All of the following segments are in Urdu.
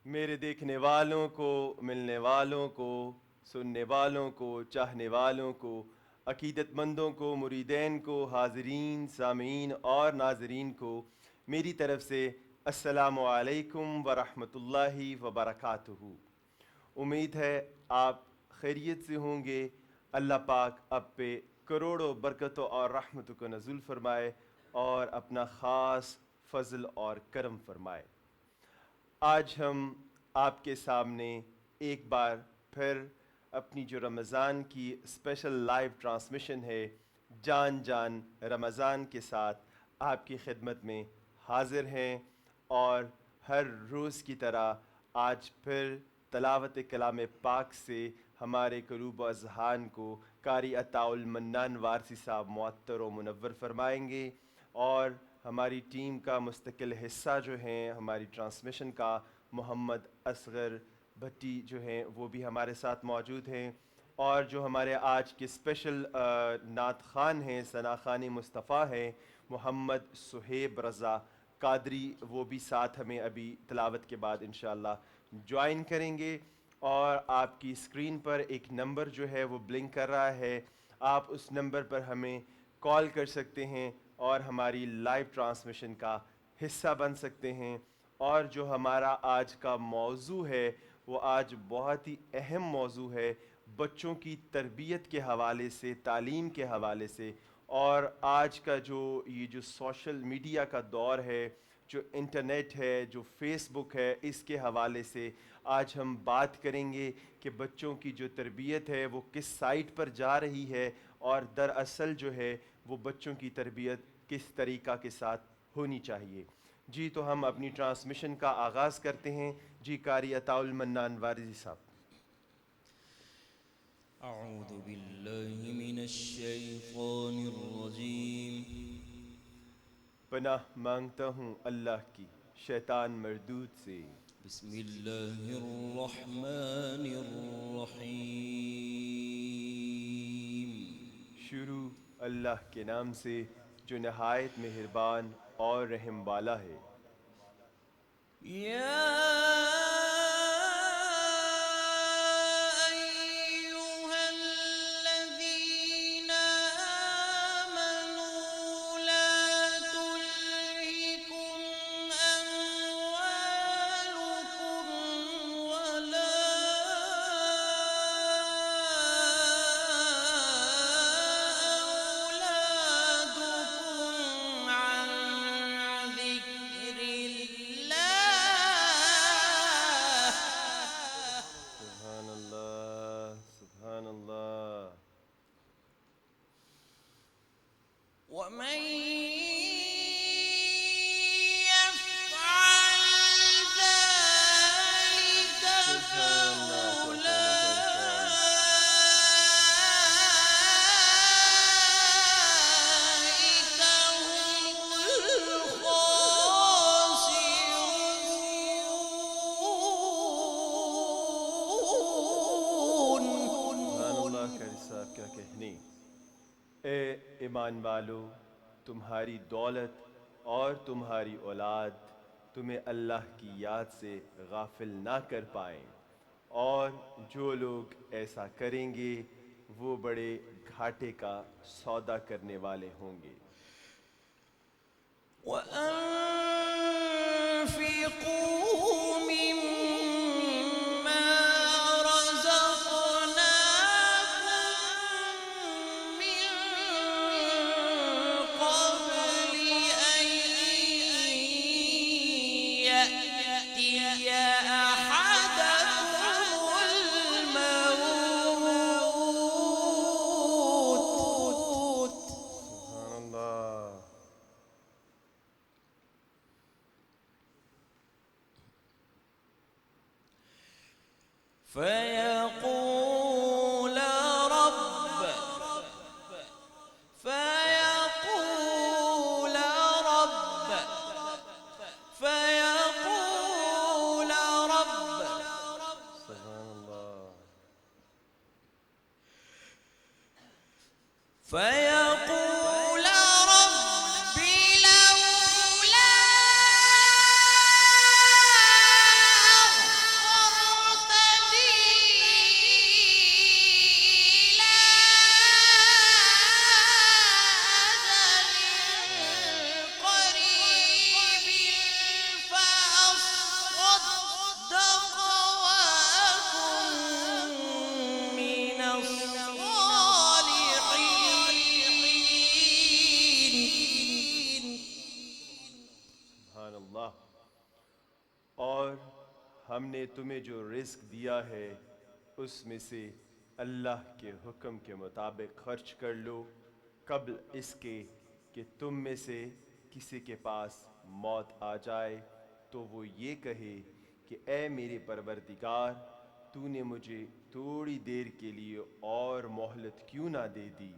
میرے دیکھنے والوں کو، ملنے والوں کو، سننے والوں کو، چاہنے والوں کو، عقیدت مندوں کو، مریدین کو، حاضرین، سامعین اور ناظرین کو میری طرف سے السلام علیکم ورحمۃ اللہ وبرکاتہ۔ امید ہے آپ خیریت سے ہوں گے۔ اللہ پاک آپ پہ کروڑوں برکتوں اور رحمتوں کو نزول فرمائے اور اپنا خاص فضل اور کرم فرمائے۔ آج ہم آپ کے سامنے ایک بار پھر اپنی جو رمضان کی اسپیشل لائیو ٹرانسمیشن ہے جان جان رمضان کے ساتھ آپ کی خدمت میں حاضر ہیں، اور ہر روز کی طرح آج پھر تلاوت کلام پاک سے ہمارے قلوب و اذہان کو قاری عطاء المنان وارثی صاحب معطر و منور فرمائیں گے، اور ہماری ٹیم کا مستقل حصہ جو ہیں ہماری ٹرانسمیشن کا محمد اصغر بھٹی جو ہیں وہ بھی ہمارے ساتھ موجود ہیں، اور جو ہمارے آج کے اسپیشل نعت خوان ہیں، ثنا خوان مصطفیٰ ہیں، محمد صہیب رضا قادری، وہ بھی ساتھ ہمیں ابھی تلاوت کے بعد انشاءاللہ جوائن کریں گے۔ اور آپ کی اسکرین پر ایک نمبر جو ہے وہ بلنک کر رہا ہے، آپ اس نمبر پر ہمیں کال کر سکتے ہیں اور ہماری لائیو ٹرانسمیشن کا حصہ بن سکتے ہیں۔ اور جو ہمارا آج کا موضوع ہے وہ آج بہت ہی اہم موضوع ہے، بچوں کی تربیت کے حوالے سے، تعلیم کے حوالے سے، اور آج کا جو یہ جو سوشل میڈیا کا دور ہے، جو انٹرنیٹ ہے، جو فیس بک ہے، اس کے حوالے سے آج ہم بات کریں گے کہ بچوں کی جو تربیت ہے وہ کس سائٹ پر جا رہی ہے، اور دراصل جو ہے وہ بچوں کی تربیت کس طریقہ کے ساتھ ہونی چاہیے۔ جی تو ہم اپنی ٹرانسمیشن کا آغاز کرتے ہیں۔ جی قاری عطاء المنان وارثی صاحب۔ اعوذ باللہ من الشیطان الرجیم، پناہ مانگتا ہوں اللہ کی شیطان مردود سے۔ بسم اللہ الرحمن الرحیم۔ شروع اللہ کے نام سے جو نہایت مہربان اور رحم والا ہے۔ سبحان اللہ، سبحان اللہ۔ ومن اے ایمان والو، تمہاری دولت اور تمہاری اولاد تمہیں اللہ کی یاد سے غافل نہ کر پائیں، اور جو لوگ ایسا کریں گے وہ بڑے گھاٹے کا سودا کرنے والے ہوں گے۔ وَأَنفِقُوا مِمَّا رَزَقْنَاكُم مِّن قَبْلِ أَن يَأْتِيَ أَحَدَكُمُ الْمَوْتُ فيقول رب لولا أخرتني إلى أجل قريب فأصدق وأكن من الصالحين. سبحان اللہ. اور ہم نے تمہیں جو رزق دیا ہے اس میں سے اللہ کے حکم کے مطابق خرچ کر لو قبل اس کے کہ تم میں سے کسی کے پاس موت آ جائے تو وہ یہ کہے کہ اے میرے پروردگار تو نے مجھے تھوڑی دیر کے لیے اور مہلت کیوں نہ دے دی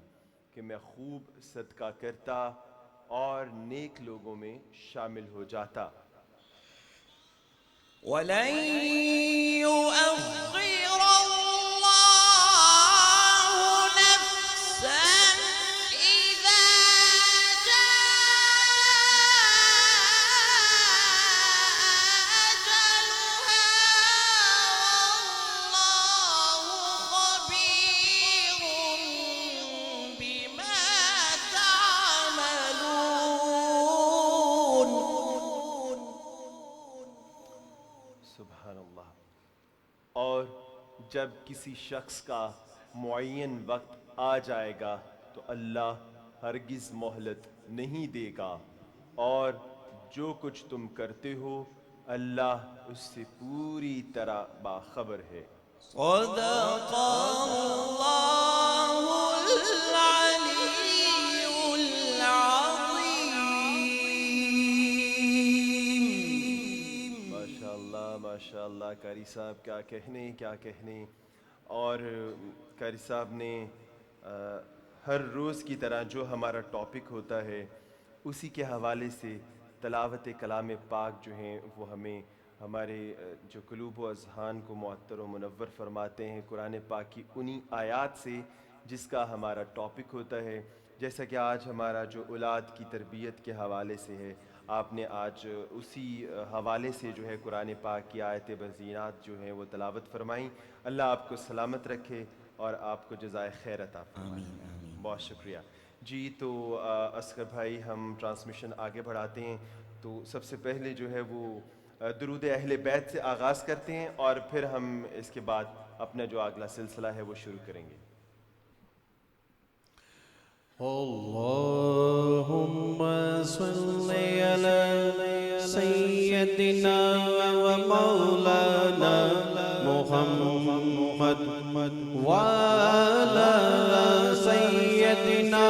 کہ میں خوب صدقہ کرتا اور نیک لوگوں میں شامل ہو جاتا. ولن يؤخر الله نفسا إذا جاء أجلها والله خبير بما تعملون. سبحان اللہ. اور جب کسی شخص کا معین وقت آ جائے گا تو اللہ ہرگز مہلت نہیں دے گا اور جو کچھ تم کرتے ہو اللہ اس سے پوری طرح باخبر ہے. صدق الله العلي العظيم. ماشاء اللہ قاری صاحب کیا کہنے. اور قاری صاحب نے ہر روز کی طرح جو ہمارا ٹاپک ہوتا ہے اسی کے حوالے سے تلاوت کلام پاک جو ہیں وہ ہمیں ہمارے جو قلوب و اذہان کو معطر و منور فرماتے ہیں قرآن پاک کی انہی آیات سے جس کا ہمارا ٹاپک ہوتا ہے. جیسا کہ آج ہمارا جو اولاد کی تربیت کے حوالے سے ہے آپ نے آج اسی حوالے سے جو ہے قرآن پاک کی آیت بزینات جو ہیں وہ تلاوت فرمائیں. اللہ آپ کو سلامت رکھے اور آپ کو جزائے خیر عطا فرمائے. بہت شکریہ جی. تو اصغر بھائی ہم ٹرانسمیشن آگے بڑھاتے ہیں. تو سب سے پہلے جو ہے وہ درود اہل بیت سے آغاز کرتے ہیں اور پھر ہم اس کے بعد اپنا جو اگلا سلسلہ ہے وہ شروع کریں گے. اللهم صل على سيدنا ومولانا محمد وعلى سيدنا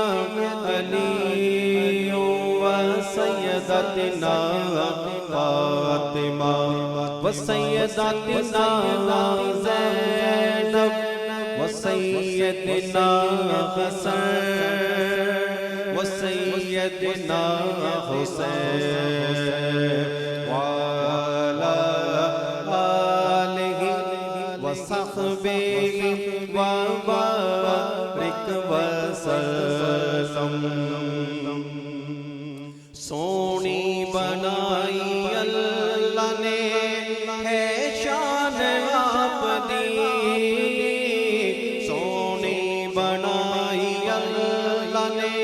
علي وسيدتنا فاطمة وسيدتنا زينب وسيدنا حسن وسيدنا حسين وعلى آله وصحبه وبارك وسلم. سونی بنائی اللہ نے ہے شان آپ دی. سونی بنائی اللہ نے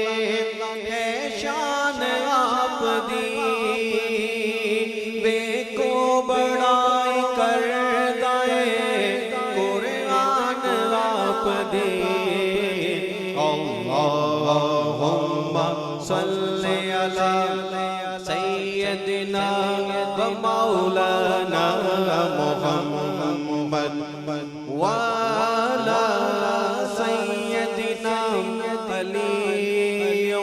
ہے شان آپ دی. وے کو بڑائی کر گئے قرآن آپ دی. اللہم صلی علی سیدنا و مولانا محمد وعلی سیدنا علی و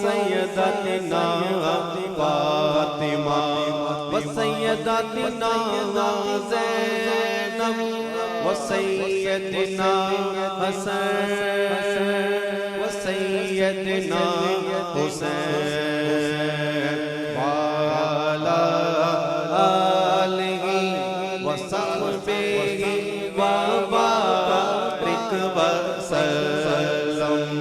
سیدتنا فاطمہ و سیدتنا زینب و سیدنا حسن و سیدنا حسین وعلی آلہ وصحبہ وبارک وسلم.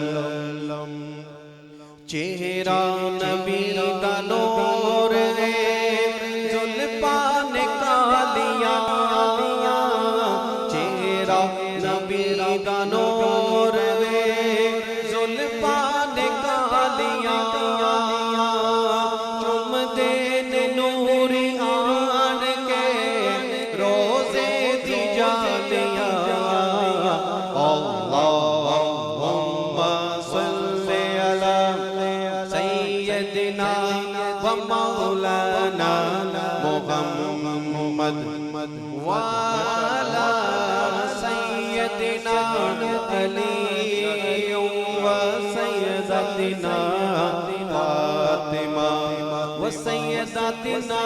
نبی دا نور وے زلفاں نکالیاں چم دین نوری آن کے روزے دی جالیاں اللہم صلی علی سیدنا و مولانا محمد وعلی سیدنا علی و سیدتنا فاطمہ و سیدتنا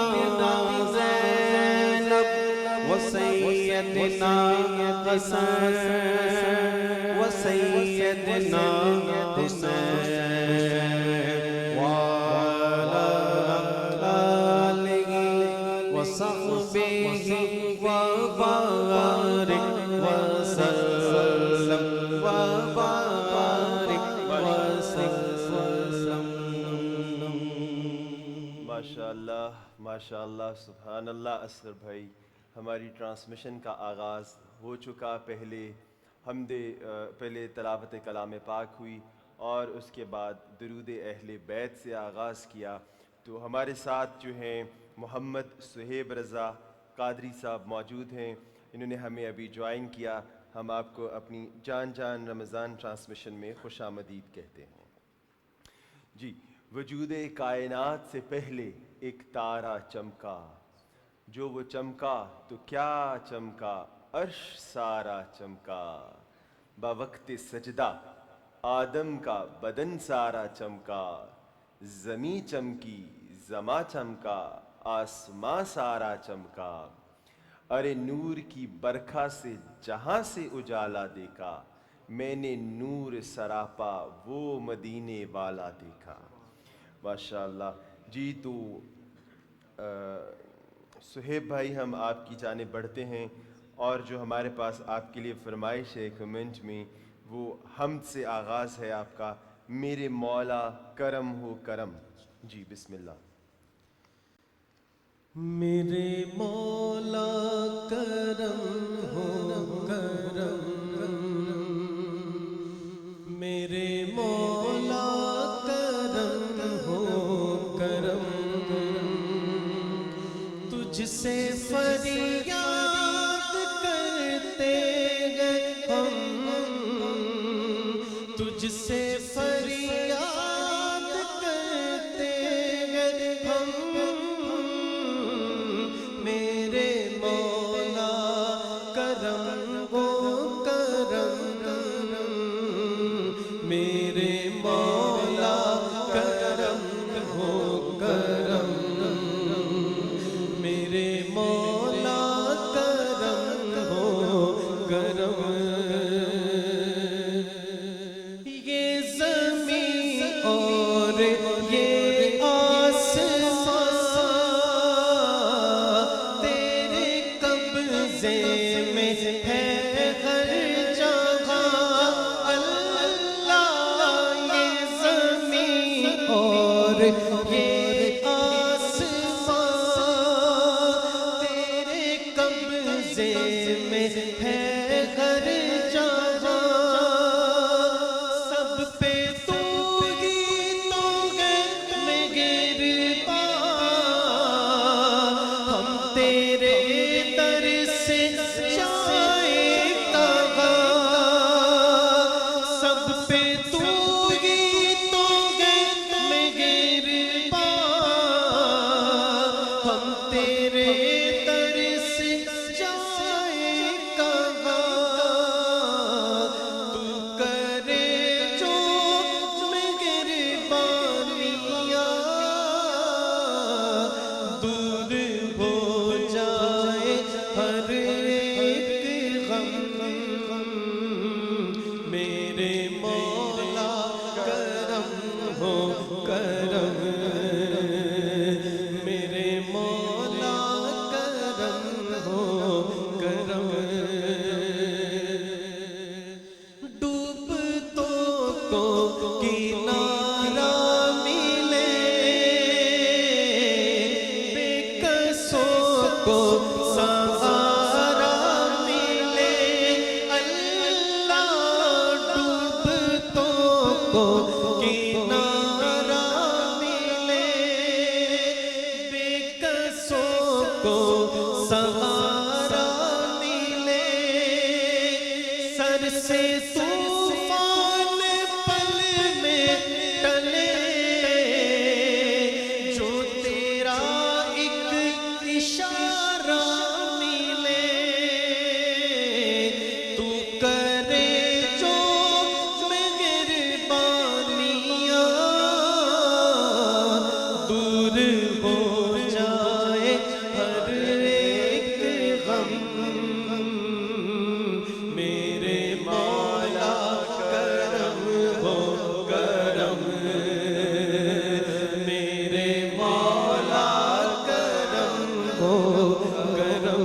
زینب و سیدنا حسن و سیدنا حسین وعلی آلہ و صحبہ وبارک وسلم وبارک وسلم. ماشاءاللہ سبحان اللہ. اصغر بھائی ہماری ٹرانسمیشن کا آغاز ہو چکا. پہلے تلاوت کلام پاک ہوئی اور اس کے بعد درود اہل بیت سے آغاز کیا. تو ہمارے ساتھ جو ہیں محمد صہیب رضا قادری صاحب موجود ہیں. انہوں نے ہمیں ابھی جوائن کیا. ہم آپ کو اپنی جان رمضان ٹرانسمیشن میں خوش آمدید کہتے ہیں. جی. وجود کائنات سے پہلے ایک تارا چمکا، جو وہ چمکا تو کیا چمکا، عرش سارا چمکا. بوقت سجدہ آدم کا بدن سارا چمکا، زمیں چمکی زماں چمکا، آسماں سارا چمکا. ارے نور کی برکھا سے جہاں سے اجالا دیکھا، میں نے نور سراپا وہ مدینے والا دیکھا. ماشاءاللہ. جی. تو صہیب بھائی ہم آپ کی جانب بڑھتے ہیں اور جو ہمارے پاس آپ کے لیے فرمائش ہے کمنٹ میں وہ حمد سے آغاز ہے آپ کا. میرے مولا کرم ہو کرم. جی بسم اللہ. میرے مولا کرم ہو کرم، میرے مولا کرم ہو کرم، تجھ سے فریاد کرتے ہیں ہم، تجھ سے فریاد کرتے ہیں ہم. میرے مولا کرم ہو کرم، میرے مولا کرم ہو کرم، میرے مولا کرم ہو کرم. یہ زمین اور یہ آسمان تیرے قبضے میں ہے ہر جگہ. اللہ کو کنارہ ملے، بے کسوں کو سہارا ملے، سر سے طوفان پل میں ٹلے، جو تیرا ایک اشارہ ملے، تو کرے جو مہربانیاں، دور ہو جائے ہر ایک غم، میرے مولا کرم ہو کرم، میرے مولا کرم ہو کرم،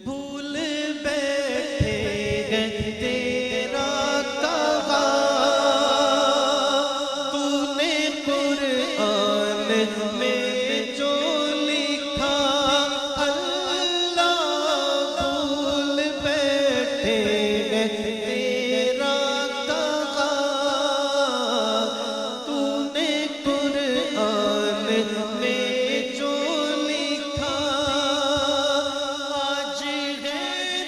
بھول بیٹھے ہیں تیرا کہا، تو نے قرآن میں جو لکھا، اللہ بھول بیٹھے ہیں تیرا کہا، تو نے قرآن میں جو لکھا، آج ہے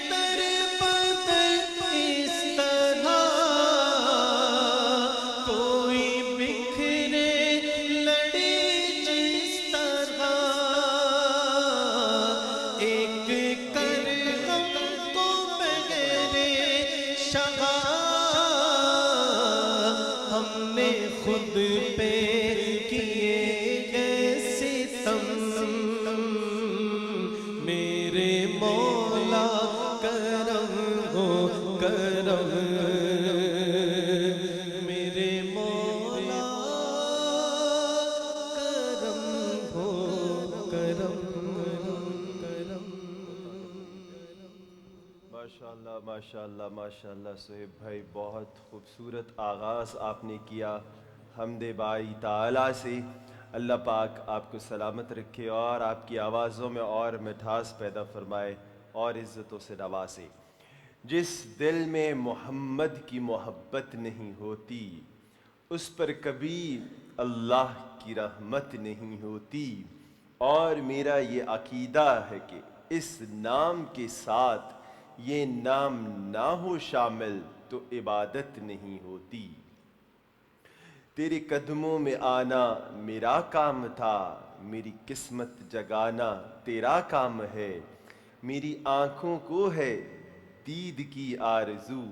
در بدر اس طرح، کوئی بکھرے لڑے جس طرح، ایک کر ہم کو بغیر شہا، ہم نے خود پہ کیے گئے ستم، میرے مولا کرم ہو کرم، میرے مولا کرم ہو کرم، ماشاءاللہ ماشاءاللہ ماشاءاللہ صہیب بھائی، بہت خوبصورت آغاز آپ نے کیا حمد باری تعالیٰ سے۔ اللہ پاک آپ کو سلامت رکھے اور آپ کی آوازوں میں اور مٹھاس پیدا فرمائے اور عزتوں سے نوازے۔ جس دل میں محمد کی محبت نہیں ہوتی، اس پر کبھی اللہ کی رحمت نہیں ہوتی، اور میرا یہ عقیدہ ہے کہ اس نام کے ساتھ یہ نام نہ ہو شامل تو عبادت نہیں ہوتی۔ تیرے قدموں میں آنا میرا کام تھا، میری قسمت جگانا تیرا کام ہے، میری آنکھوں کو ہے دید کی آرزو،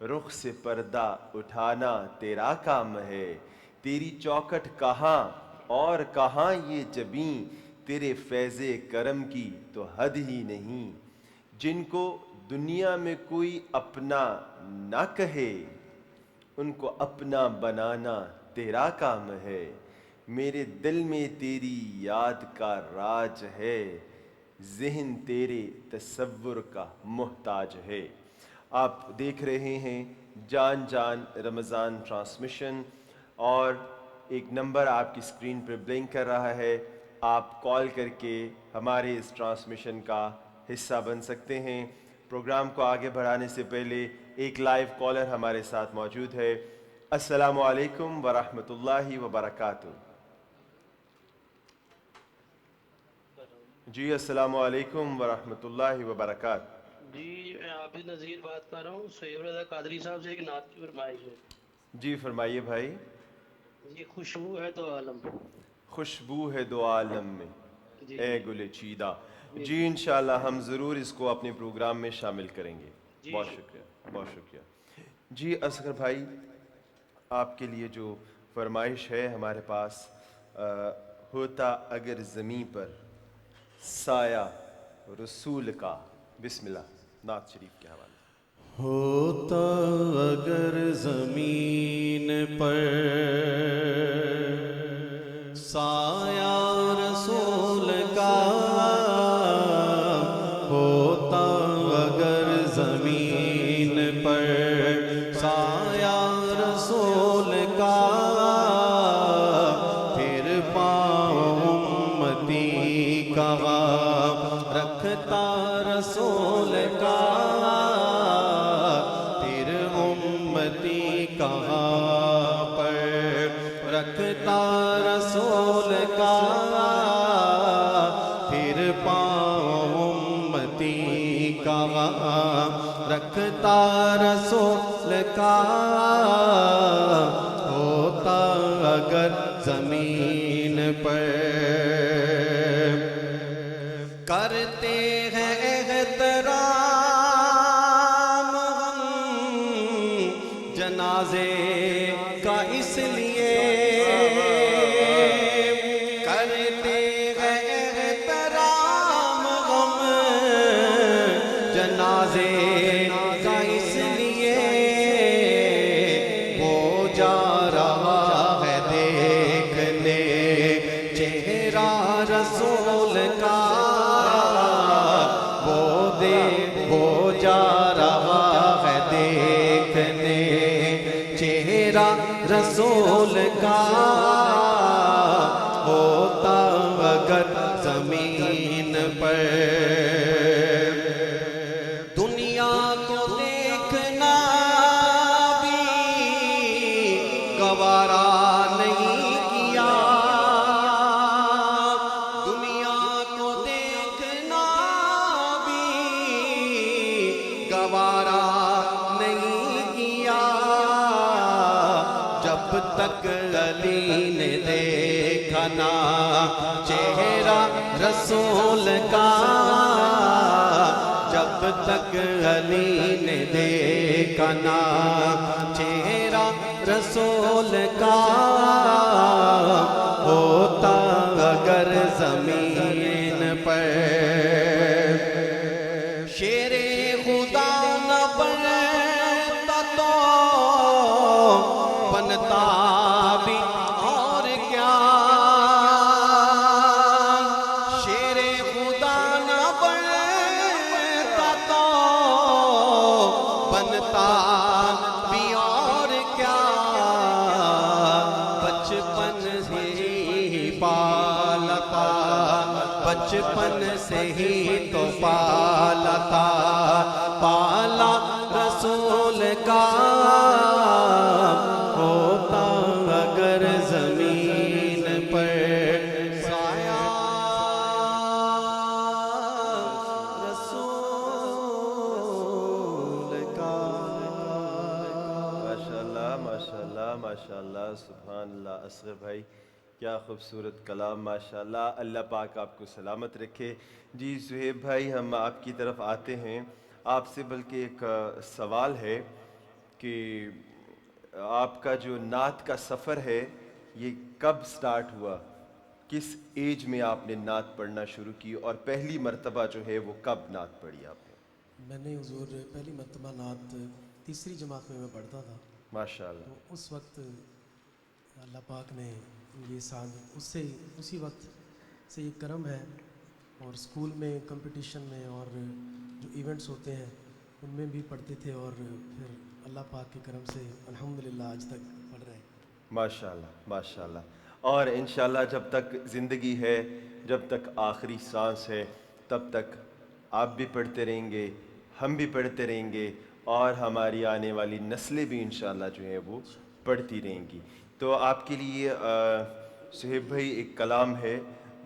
رخ سے پردہ اٹھانا تیرا کام ہے، تیری چوکھٹ کہاں اور کہاں یہ جبیں، تیرے فیض کرم کی تو حد ہی نہیں، جن کو دنیا میں کوئی اپنا نہ کہے، ان کو اپنا بنانا تیرا کام ہے، میرے دل میں تیری یاد کا راج ہے، ذہن تیرے تصور کا محتاج ہے۔ آپ دیکھ رہے ہیں جان جان رمضان ٹرانسمیشن، اور ایک نمبر آپ کی اسکرین پر بلنک کر رہا ہے، آپ کال کر کے ہمارے اس ٹرانسمیشن کا حصہ بن سکتے ہیں۔ پروگرام کو آگے بڑھانے سے پہلے ایک لائیو کالر ہمارے ساتھ موجود ہے۔ السلام علیکم ورحمۃ اللہ وبرکاتہ۔ جی السلام علیکم ورحمۃ اللہ وبرکاتہ۔ جی میں عابد نذیر بات کر رہا ہوں، سید رضا قادری صاحب سے ایک نعت کی فرمائش ہے۔ جی فرمائیے بھائی۔ جی خوشبو ہے تو عالم، خوشبو ہے دو عالم میں جی اے گل چیدہ۔ جی انشاءاللہ ہم ضرور اس کو اپنے پروگرام میں شامل کریں گے۔ بہت شکریہ بہت شکریہ۔ جی اصغر بھائی، آپ کے لیے جو فرمائش ہے ہمارے پاس، ہوتا اگر زمین پر سایہ رسول کا، بسم اللہ نعت شریف کے حوالے۔ ہوتا اگر زمین پر سایہ رسول کا، ہوتا اگر زمین پر سایہ رسول کا، پھر پاؤں امتی کا رکھتا رسول کا، پھر رکھتا رسول کا ہوتا اگر زمین پر کرتے ہیں احترام ہم جنازے کا اس لیے کرتے ہیں احترام ہم جنازے کا اس لیے وہ جا رہا ہے دیکھنے چہرہ رسول کا وہ جا رہا ہے دیکھنے چہرہ رسول کا ہوتا اگر زمین پر دنیا کو دیکھنا بھی گوارا نہیں کیا دنیا کو دیکھنا بھی گوارا نہیں کیا جب تک علی نے دیکھا نا چہرہ رسول کا جب تک علی نے دیکھا نا چہرہ رسول کا ہوتا اگر زمین پر شیر خدا نہ بنتا تو بنتا بھی اور کیا شیر خدا نہ بنتا تو بنتا بھی اور کیا بچپن سے ہی پالا تھا بچپن سے ہی تو پالا تھا پالا رسول کا ہوتا اگر زمین پر سایہ رسول کا ماشاءاللہ ماشاءاللہ ماشاءاللہ سبحان اللہ اصغر بھائی کیا خوبصورت کلام ماشاءاللہ اللہ پاک آپ کو سلامت رکھے جی صہیب بھائی ہم آپ کی طرف آتے ہیں آپ سے بلکہ ایک سوال ہے کہ آپ کا جو نعت کا سفر ہے یہ کب سٹارٹ ہوا کس ایج میں آپ نے نعت پڑھنا شروع کی اور پہلی مرتبہ جو ہے وہ کب نعت پڑھی آپ نے میں نے حضور پہلی مرتبہ نعت تیسری جماعت میں پڑھتا تھا ماشاءاللہ تو اس وقت اللہ پاک نے یہ سعادت اسی وقت سے یہ کرم ہے اور اسکول میں کمپٹیشن میں اور جو ایونٹس ہوتے ہیں ان میں بھی پڑھتے تھے اور پھر اللہ پاک کے کرم سے الحمدللہ آج تک پڑھ رہے ہیں ماشاءاللہ ماشاءاللہ اور انشاءاللہ جب تک زندگی ہے جب تک آخری سانس ہے تب تک آپ بھی پڑھتے رہیں گے ہم بھی پڑھتے رہیں گے اور ہماری آنے والی نسلیں بھی انشاءاللہ جو ہے وہ پڑھتی رہیں گی تو آپ کے لیے صہیب بھائی ایک کلام ہے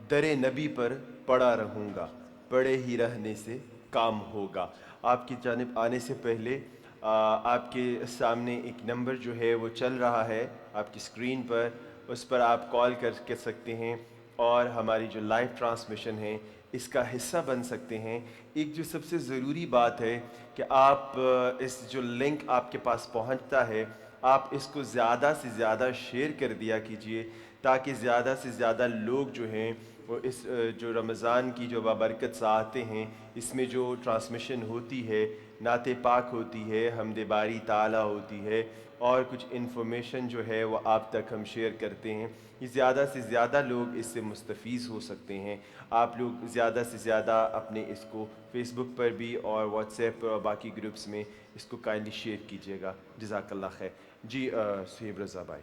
در نبی پر پڑا رہوں گا پڑے ہی رہنے سے کام ہوگا آپ کی جانب آنے سے پہلے آپ کے سامنے ایک نمبر جو ہے وہ چل رہا ہے آپ کی اسکرین پر اس پر آپ کال کر سکتے ہیں اور ہماری جو لائیو ٹرانسمیشن ہے اس کا حصہ بن سکتے ہیں ایک جو سب سے ضروری بات ہے کہ آپ اس جو لنک آپ کے پاس پہنچتا ہے آپ اس کو زیادہ سے زیادہ شیئر کر دیا کیجئے تاکہ زیادہ سے زیادہ لوگ جو ہیں وہ اس جو رمضان کی جو بابرکت ساعتیں ہیں اس میں جو ٹرانسمیشن ہوتی ہے نعت پاک ہوتی ہے حمد باری تعالیٰ ہوتی ہے اور کچھ انفارمیشن جو ہے وہ آپ تک ہم شیئر کرتے ہیں یہ زیادہ سے زیادہ لوگ اس سے مستفیض ہو سکتے ہیں آپ لوگ زیادہ سے زیادہ اپنے اس کو فیس بک پر بھی اور واٹس ایپ پر اور باقی گروپس میں اس کو کائنڈلی شیئر کیجیے گا جزاک اللہ خیر جی صہیب رضا بھائی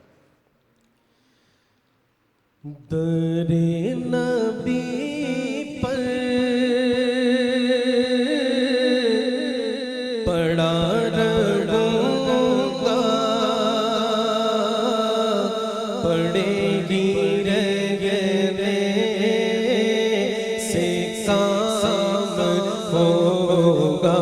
در نبی پر پڑا رہوں گا پڑے گی رہنے سے کام ہوگا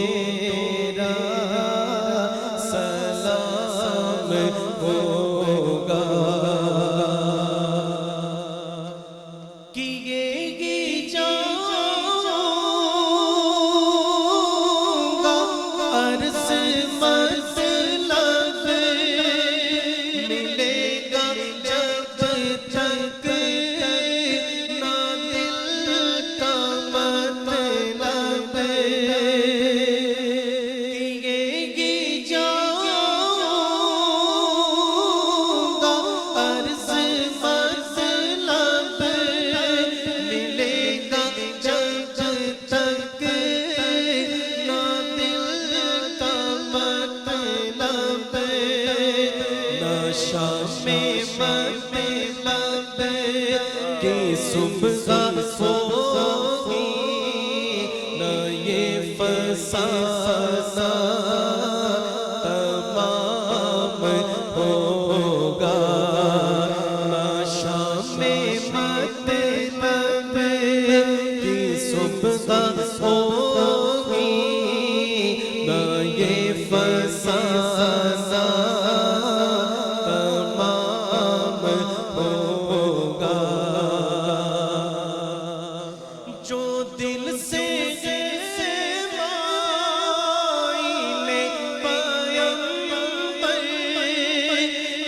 تیرا سلام ہوگا کیے گی جاؤں گا عرض مطلب ملے گا جب تک نہ دل کا مطلب کیے گی جاؤں گا عرض مطلب ملے گا جب تک نہ دل کا مطلب نہ شام مطلب کی صبح ہوگی نہ یہ فسانہ تمام ہوگا نہ شام مطلب کی صبح ہوگی نہ یہ فسانہ تمام ہوگا جو دل سے مائل پیغمبر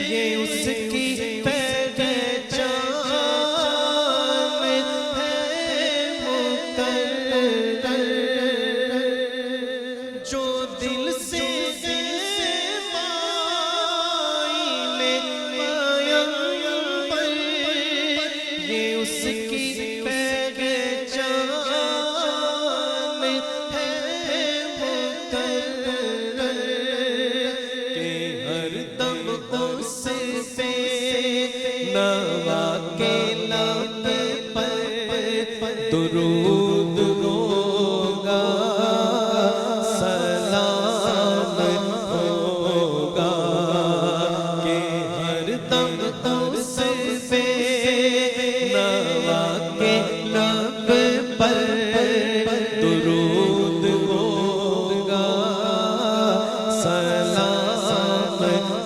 یہ اس کی پہچان ہے مقرر جو دل سے مائل پیغمبر یہ اس کی پہچان ہے مقرر کہ ہر دم اس سے نوا کے لب پر درود ہوگا سلام ہوگا کہ ہر دم اس سے نوا کے لب پر درود ہوگا سلام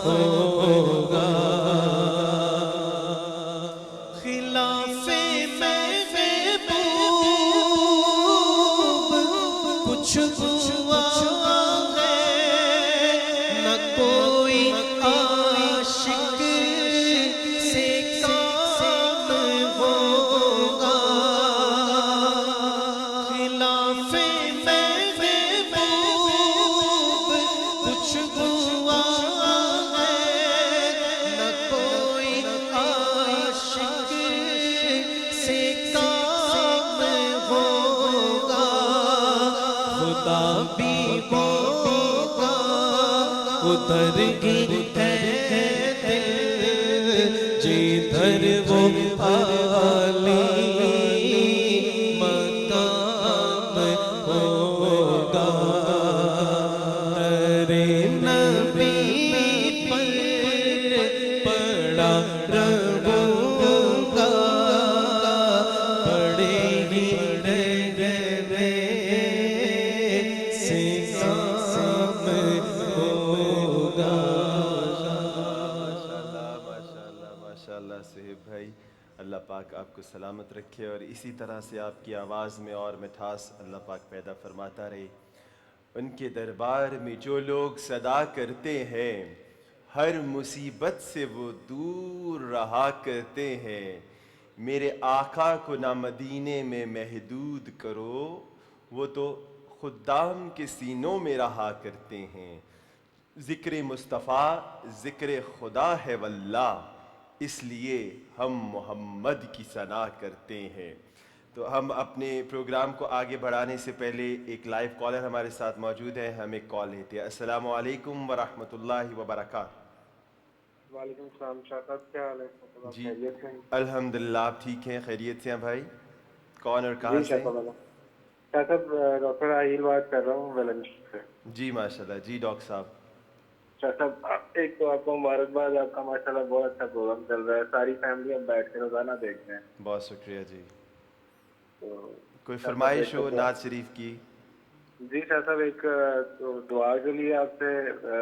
ہوگا خلاف محبوب کچھ ہوا ہے نہ کوئی عاشق سے کام ہوگا خلاف محبوب کچھ ہوا ہے نہ کوئی عاشق سے کام ہوگا خدا بھی ہوگا ادھر ہی ہے دل جدھر وہ عالی مقام ہوگا تیرے نبی پر پڑا رہوں گا پڑے گی رہنے سے کام ہوگا ماشاءاللہ صاحب بھائی، اللہ پاک آپ کو سلامت رکھے اور اسی طرح سے آپ کی آواز میں اور مٹھاس اللہ پاک پیدا فرماتا رہے۔ ان کے دربار میں جو لوگ صدا کرتے ہیں ہر مصیبت سے وہ دور رہا کرتے ہیں، میرے آقا کو نہ مدینے میں محدود کرو، وہ تو خدام کے سینوں میں رہا کرتے ہیں۔ ذکر مصطفیٰ ذکر خدا ہے واللہ، اس لیے ہم محمد کی ثنا کرتے ہیں۔ تو ہم اپنے پروگرام کو آگے بڑھانے سے پہلے ایک لائیو کالر ہمارے ساتھ موجود ہے، ہم ایک کال لیتے ہیں۔ السلام علیکم ورحمۃ اللہ وبرکاتہ۔ وعلیکم السلام شاہ صاحب، کیا حال ہے؟ جی خیریت سے ہیں؟ الحمدللہ، آپ ٹھیک ہیں؟ خیریت سے ہیں بھائی؟ کون اور کہاں جی سے؟ شاہ صاحب ڈاکٹر عائل بات کر رہا ہوں ویلنجی سے۔ جی ماشاءاللہ، جی ڈاکٹر صاحب۔ شاہ صاحب ایک تو آپ کو مبارکباد، آپ کا ماشاءاللہ بہت اچھا پروگرام چل رہا ہے، ساری فیملی ہم بیٹھ کے روزانہ دیکھتے ہیں۔ بہت شکریہ جی۔ تو کوئی فرمائش ہو نعت شریف کی؟ جی شاہ صاحب ایک دعا کے لیے آپ سے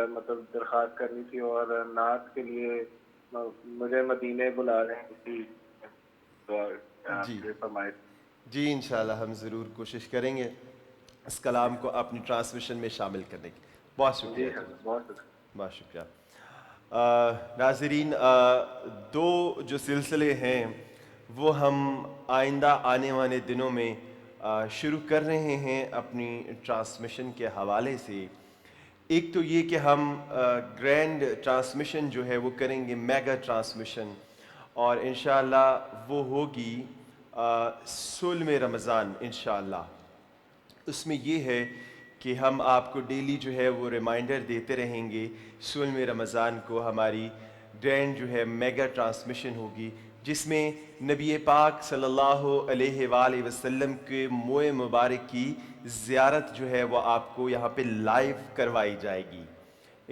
مطلب درخواست کرنی تھی اور نعت کے لیے مجھے مدینے بلا رہے ہیں اسی دعا آپ جی سے فرمائش. جی انشاءاللہ ہم ضرور کوشش کریں گے اس کلام کو اپنی ٹرانسمیشن میں شامل کرنے کی. بہت شکریہ جی شاہ صاحب بہت شکریہ. بہت شکریہ. ناظرین دو جو سلسلے ہیں وہ ہم آئندہ آنے والے دنوں میں شروع کر رہے ہیں اپنی ٹرانسمیشن کے حوالے سے. ایک تو یہ کہ ہم گرینڈ ٹرانسمیشن جو ہے وہ کریں گے میگا ٹرانسمیشن اور انشاءاللہ وہ ہوگی 16 رمضان انشاءاللہ. اس میں یہ ہے کہ ہم آپ کو ڈیلی جو ہے وہ ریمائنڈر دیتے رہیں گے. 16 رمضان کو ہماری گرینڈ جو ہے میگا ٹرانسمیشن ہوگی جس میں نبی پاک صلی اللہ علیہ وآلہ وسلم کے موئے مبارک کی زیارت جو ہے وہ آپ کو یہاں پہ لائیو کروائی جائے گی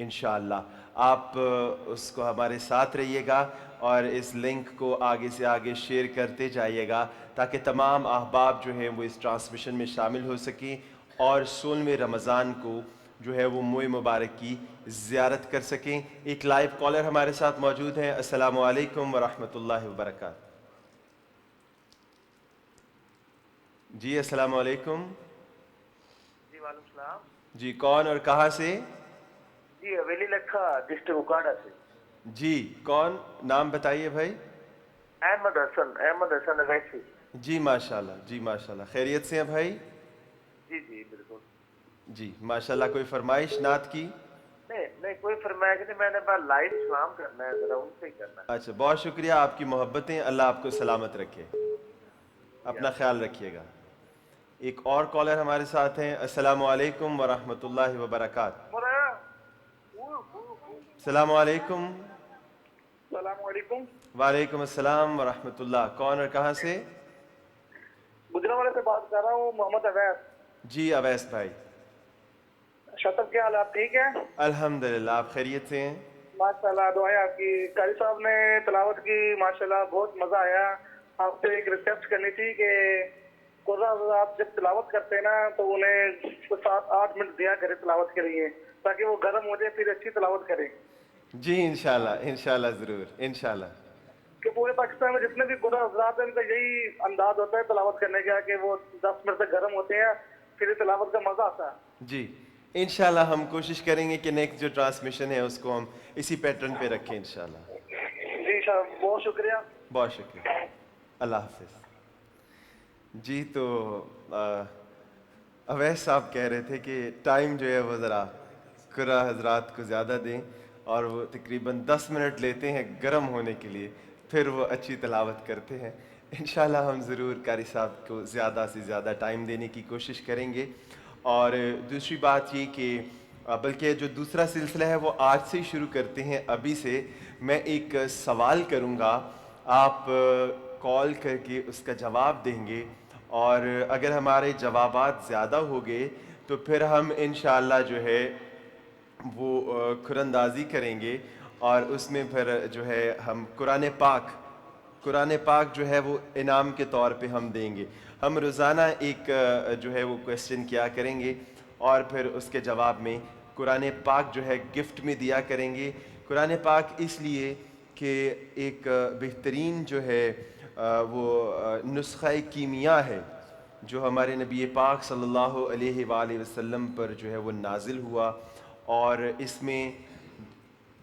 انشاءاللہ. آپ اس کو ہمارے ساتھ رہیے گا اور اس لنک کو آگے سے آگے شیئر کرتے جائیے گا تاکہ تمام احباب جو ہیں وہ اس ٹرانسمیشن میں شامل ہو سکیں اور 16 رمضان کو جو ہے وہ موئے مبارک کی زیارت کر سکیں. ایک لائیو کالر ہمارے ساتھ موجود ہیں. السلام علیکم ورحمۃ اللہ وبرکاتہ. جی السلام علیکم. جی وعلیکم السلام. جی کون اور کہاں سے؟ جی حویلی لکھا ڈسٹرکٹ اکاڑا سے. جی کون؟ نام بتائیے بھائی. احمد حسن اویسی. جی ماشاءاللہ جی ماشاءاللہ. خیریت سے ہیں بھائی؟ جی جی بالکل. جی ماشاءاللہ. کوئی فرمائش نعت کی؟ نہیں کوئی فرمائش نہیں, میں نے بس لائیو سلام کرنا ہے, ذرا ان سے ہی کرنا ہے. اچھا بہت شکریہ آپ کی محبتیں. اللہ آپ کو سلامت رکھے. اپنا خیال رکھیے گا. ایک اور کالر ہمارے ساتھ ہیں. السلام علیکم ورحمۃ اللہ وبرکاتہ. السلام علیکم. السلام علیکم. وعلیکم السلام ورحمۃ اللہ. کون اور کہاں سے؟ گجرانوالے سے بات کر رہا ہوں, محمد اویس. جی اویس بھائی. شطب کیا حال, آپ ٹھیک ہیں؟ الحمدللہ. آپ خیریت سے ہیں؟ ماشاءاللہ دعائیں آپ کی. قاری صاحب نے تلاوت کی ماشاءاللہ بہت مزہ آیا. آپ سے ایک ریکویسٹ کرنی تھی کہ آپ جب تلاوت کرتے ہیں نا تو انہیں 7-8 منٹ دیا کرے تلاوت کے لیے تاکہ وہ گرم ہو جائے پھر اچھی تلاوت کریں. جی انشاءاللہ ضرور انشاءاللہ. کہ پورے پاکستان میں جتنے بھی قرآن حضرات ہیں ان کا یہی انداز ہوتا ہے تلاوت کرنے کا کہ وہ 10 منٹ سے گرم ہوتے ہیں پھر تلاوت کا مزہ آتا ہے. جی انشاءاللہ ہم کوشش کریں گے کہ نیکسٹ جو ٹرانسمیشن ہے اس کو ہم اسی پیٹرن پہ رکھیں انشاءاللہ. جی صاحب بہت شکریہ. بہت شکریہ. اللہ حافظ. جی تو اویس صاحب کہہ رہے تھے کہ ٹائم جو ہے وہ ذرا قرآن حضرات کو زیادہ دیں اور وہ تقریباً 10 منٹ لیتے ہیں گرم ہونے کے لیے, پھر وہ اچھی تلاوت کرتے ہیں. انشاءاللہ ہم ضرور قاری صاحب کو زیادہ سے زیادہ ٹائم دینے کی کوشش کریں گے. اور دوسری بات یہ کہ بلکہ جو دوسرا سلسلہ ہے وہ آج سے شروع کرتے ہیں. ابھی سے میں ایک سوال کروں گا, آپ کال کر کے اس کا جواب دیں گے اور اگر ہمارے جوابات زیادہ ہو گئے تو پھر ہم انشاءاللہ جو ہے وہ قراندازی کریں گے اور اس میں پھر جو ہے ہم قرآن پاک جو ہے وہ انعام کے طور پہ ہم دیں گے. ہم روزانہ ایک جو ہے وہ کویسچن کیا کریں گے اور پھر اس کے جواب میں قرآن پاک جو ہے گفٹ میں دیا کریں گے. قرآن پاک اس لیے کہ ایک بہترین جو ہے وہ نسخہ کیمیا ہے جو ہمارے نبی پاک صلی اللہ علیہ وآلہ وسلم پر جو ہے وہ نازل ہوا, اور اس میں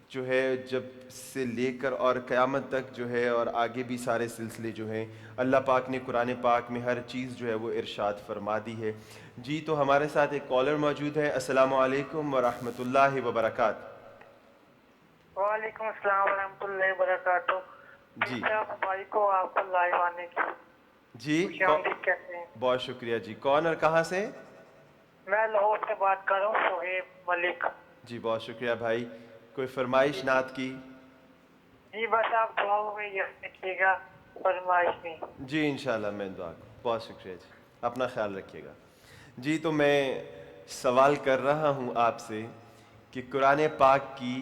جو ہے جب سے لے کر اور قیامت تک جو ہے اور آگے بھی سارے سلسلے جو ہیں اللہ پاک نے قرآن پاک میں ہر چیز جو ہے وہ ارشاد فرما دی ہے. جی تو ہمارے ساتھ ایک کالر موجود ہے. السلام علیکم ورحمۃ اللہ وبرکاتہ. وعلیکم السلام ورحمۃ اللہ وبرکاتہ. جی بھائی کو آپ کو لائیو آنے کی جی کہتے ہیں. بہت شکریہ. جی کون اور کہاں سے؟ میں لاہور سے بات کر رہا ہوں, شعیب ملک. جی بہت شکریہ بھائی. کوئی فرمائش نعت کی؟ جی بس آپ دعاؤں میں یاد رکھیے گا, فرمائش نہیں. جی انشاءاللہ میں دعا کروں. بہت شکریہ جی, اپنا خیال رکھیے گا. جی تو میں سوال کر رہا ہوں آپ سے کہ قرآن پاک کی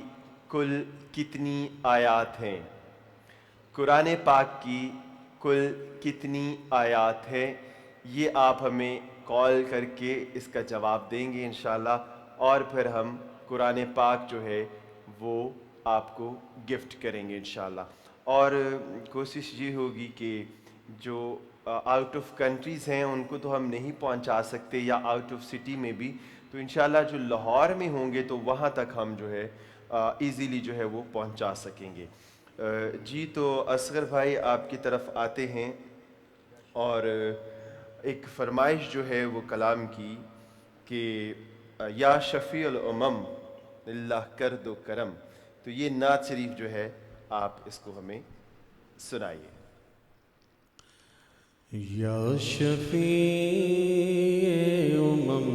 کل کتنی آیات ہیں؟ قرآن پاک کی کل کتنی آیات ہیں؟ یہ آپ ہمیں کال کر کے اس کا جواب دیں گے انشاءاللہ، اور پھر ہم قرآن پاک جو ہے وہ آپ کو گفٹ کریں گے انشاءاللہ۔ اور کوشش یہ ہوگی کہ جو آؤٹ آف کنٹریز ہیں ان کو تو ہم نہیں پہنچا سکتے، یا آؤٹ آف سٹی میں بھی، تو انشاءاللہ جو لاہور میں ہوں گے تو وہاں تک ہم جو ہے ایزیلی جو ہے وہ پہنچا سکیں گے۔ جی تو اصغر بھائی آپ کی طرف آتے ہیں، اور ایک فرمائش جو ہے وہ کلام کی کہ یا شفیع الامم اللہ کر دو کرم، تو یہ نعت شریف جو ہے آپ اس کو ہمیں سنائیے۔ یا شفیع امم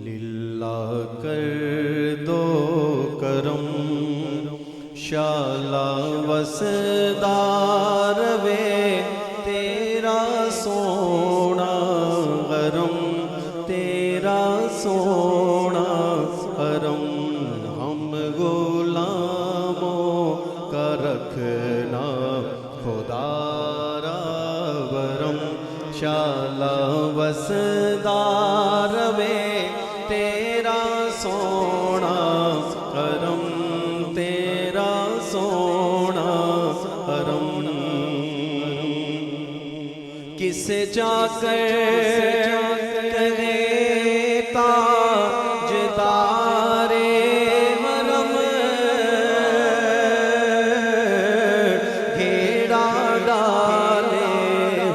للہ کر دو کرم، شالا وسدار وے تیرا سونا غرم، تیرا سونا حرم، ہم غلاموں کا رکھنا خدا شالا وسدار میں تیرا سونا حرم، تیرا سونا حرم، کس جا کر کہے تاجدار حرم، گھیرا ڈالے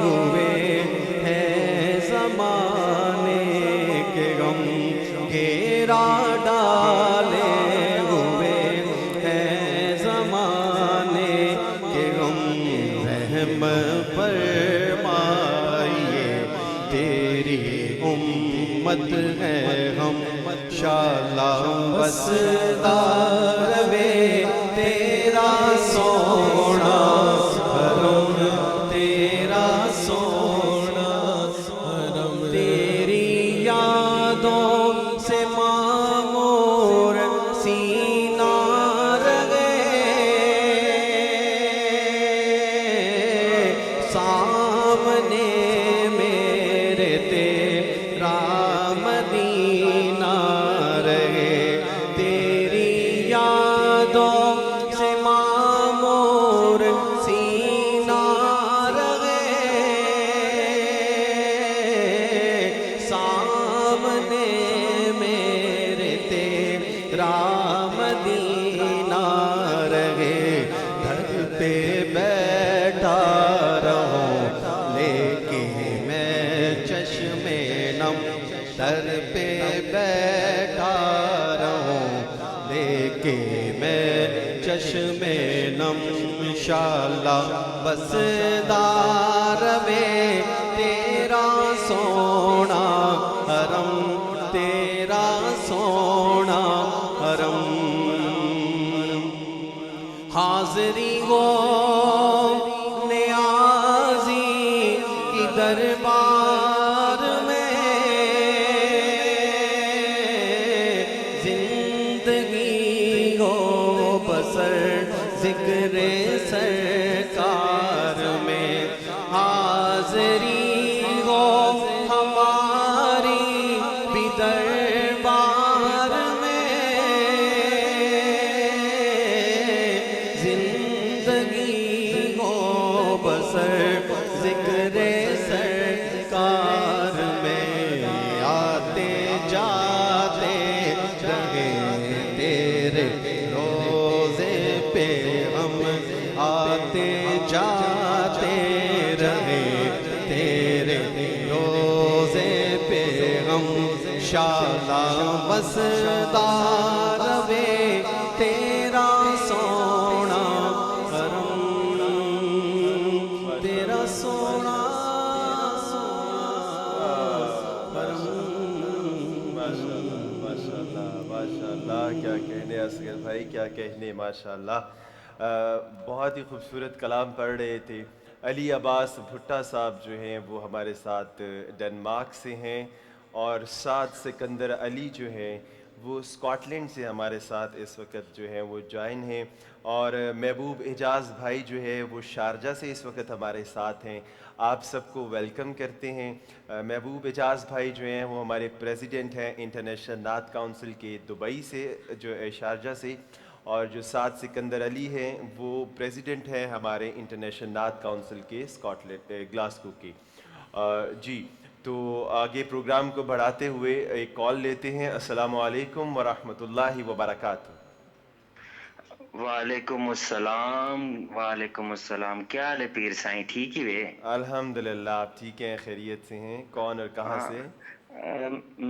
ہوئے ہیں زمانے کے غم، گھیرا ڈالے ہوئے ہیں زمانے کے غم، رحم فرمائیے تیری امت ہے ہم، شالا وسدار وے تیرا سونا حرم، تیرا سونا حرم، تیری یادوں سے معمور سینہ رہے، سامنے میرے تیرا مدینہ رہے، تیری یادوں سے معمور سینہ رہے، سامنے میرے تیرا مدینہ رہے، گھر پہ بیٹھا رہوں لیکن میں چشم نم، در پہ بیٹھا رہوں لیکن میں چشم نم، شالا وسدار میں تیرا سونا حرم، تیرا سونا حرم، حاضری ہو نیازی کی دربار میں، زندگی ہو بسر ذکر سرکار میں، حاضری ہو ہماری بھی دربار میں، زندگی ہو بسر ذکر سرکار میں، آتے جاتے رہے تیرے روزے پہ ہم، آتے جاتے رہے تیرے روزے پہ ہم، شالا وسدار وے تیرا سونا حرم، تیرا سونا ماشاءاللہ کیا کہنے اصغر بھائی، کیا کہنے ماشاءاللہ۔ بہت ہی خوبصورت کلام پڑھ رہے تھے۔ علی عباس بھٹا صاحب جو ہیں وہ ہمارے ساتھ ڈنمارک سے ہیں، اور سعد سکندر علی جو ہیں وہ اسکاٹ لینڈ سے ہمارے ساتھ اس وقت جو ہیں وہ جوائن ہیں، اور محبوب اعجاز بھائی جو ہے وہ شارجہ سے اس وقت ہمارے ساتھ ہیں۔ آپ سب کو ویلکم کرتے ہیں۔ محبوب اعجاز بھائی جو ہیں وہ ہمارے پریزیڈنٹ ہیں انٹرنیشنل نعت کونسل کے دبئی سے، جو شارجہ سے، اور جو سعد سکندر علی ہیں وہ پریزیڈنٹ ہیں ہمارے انٹرنیشنل نعت کونسل کے اسکاٹ لینڈ گلاسگو کے۔ جی تو آگے پروگرام کو بڑھاتے ہوئے ایک کال لیتے ہیں۔ السلام علیکم ورحمۃ اللہ وبرکاتہ۔ وعلیکم السلام، وعلیکم السلام، کیا حال ہے پیر سائیں؟ ٹھیک ہی وے؟ الحمدللہ، آپ ٹھیک ہیں؟ خیریت سے ہیں؟ کون اور کہاں سے؟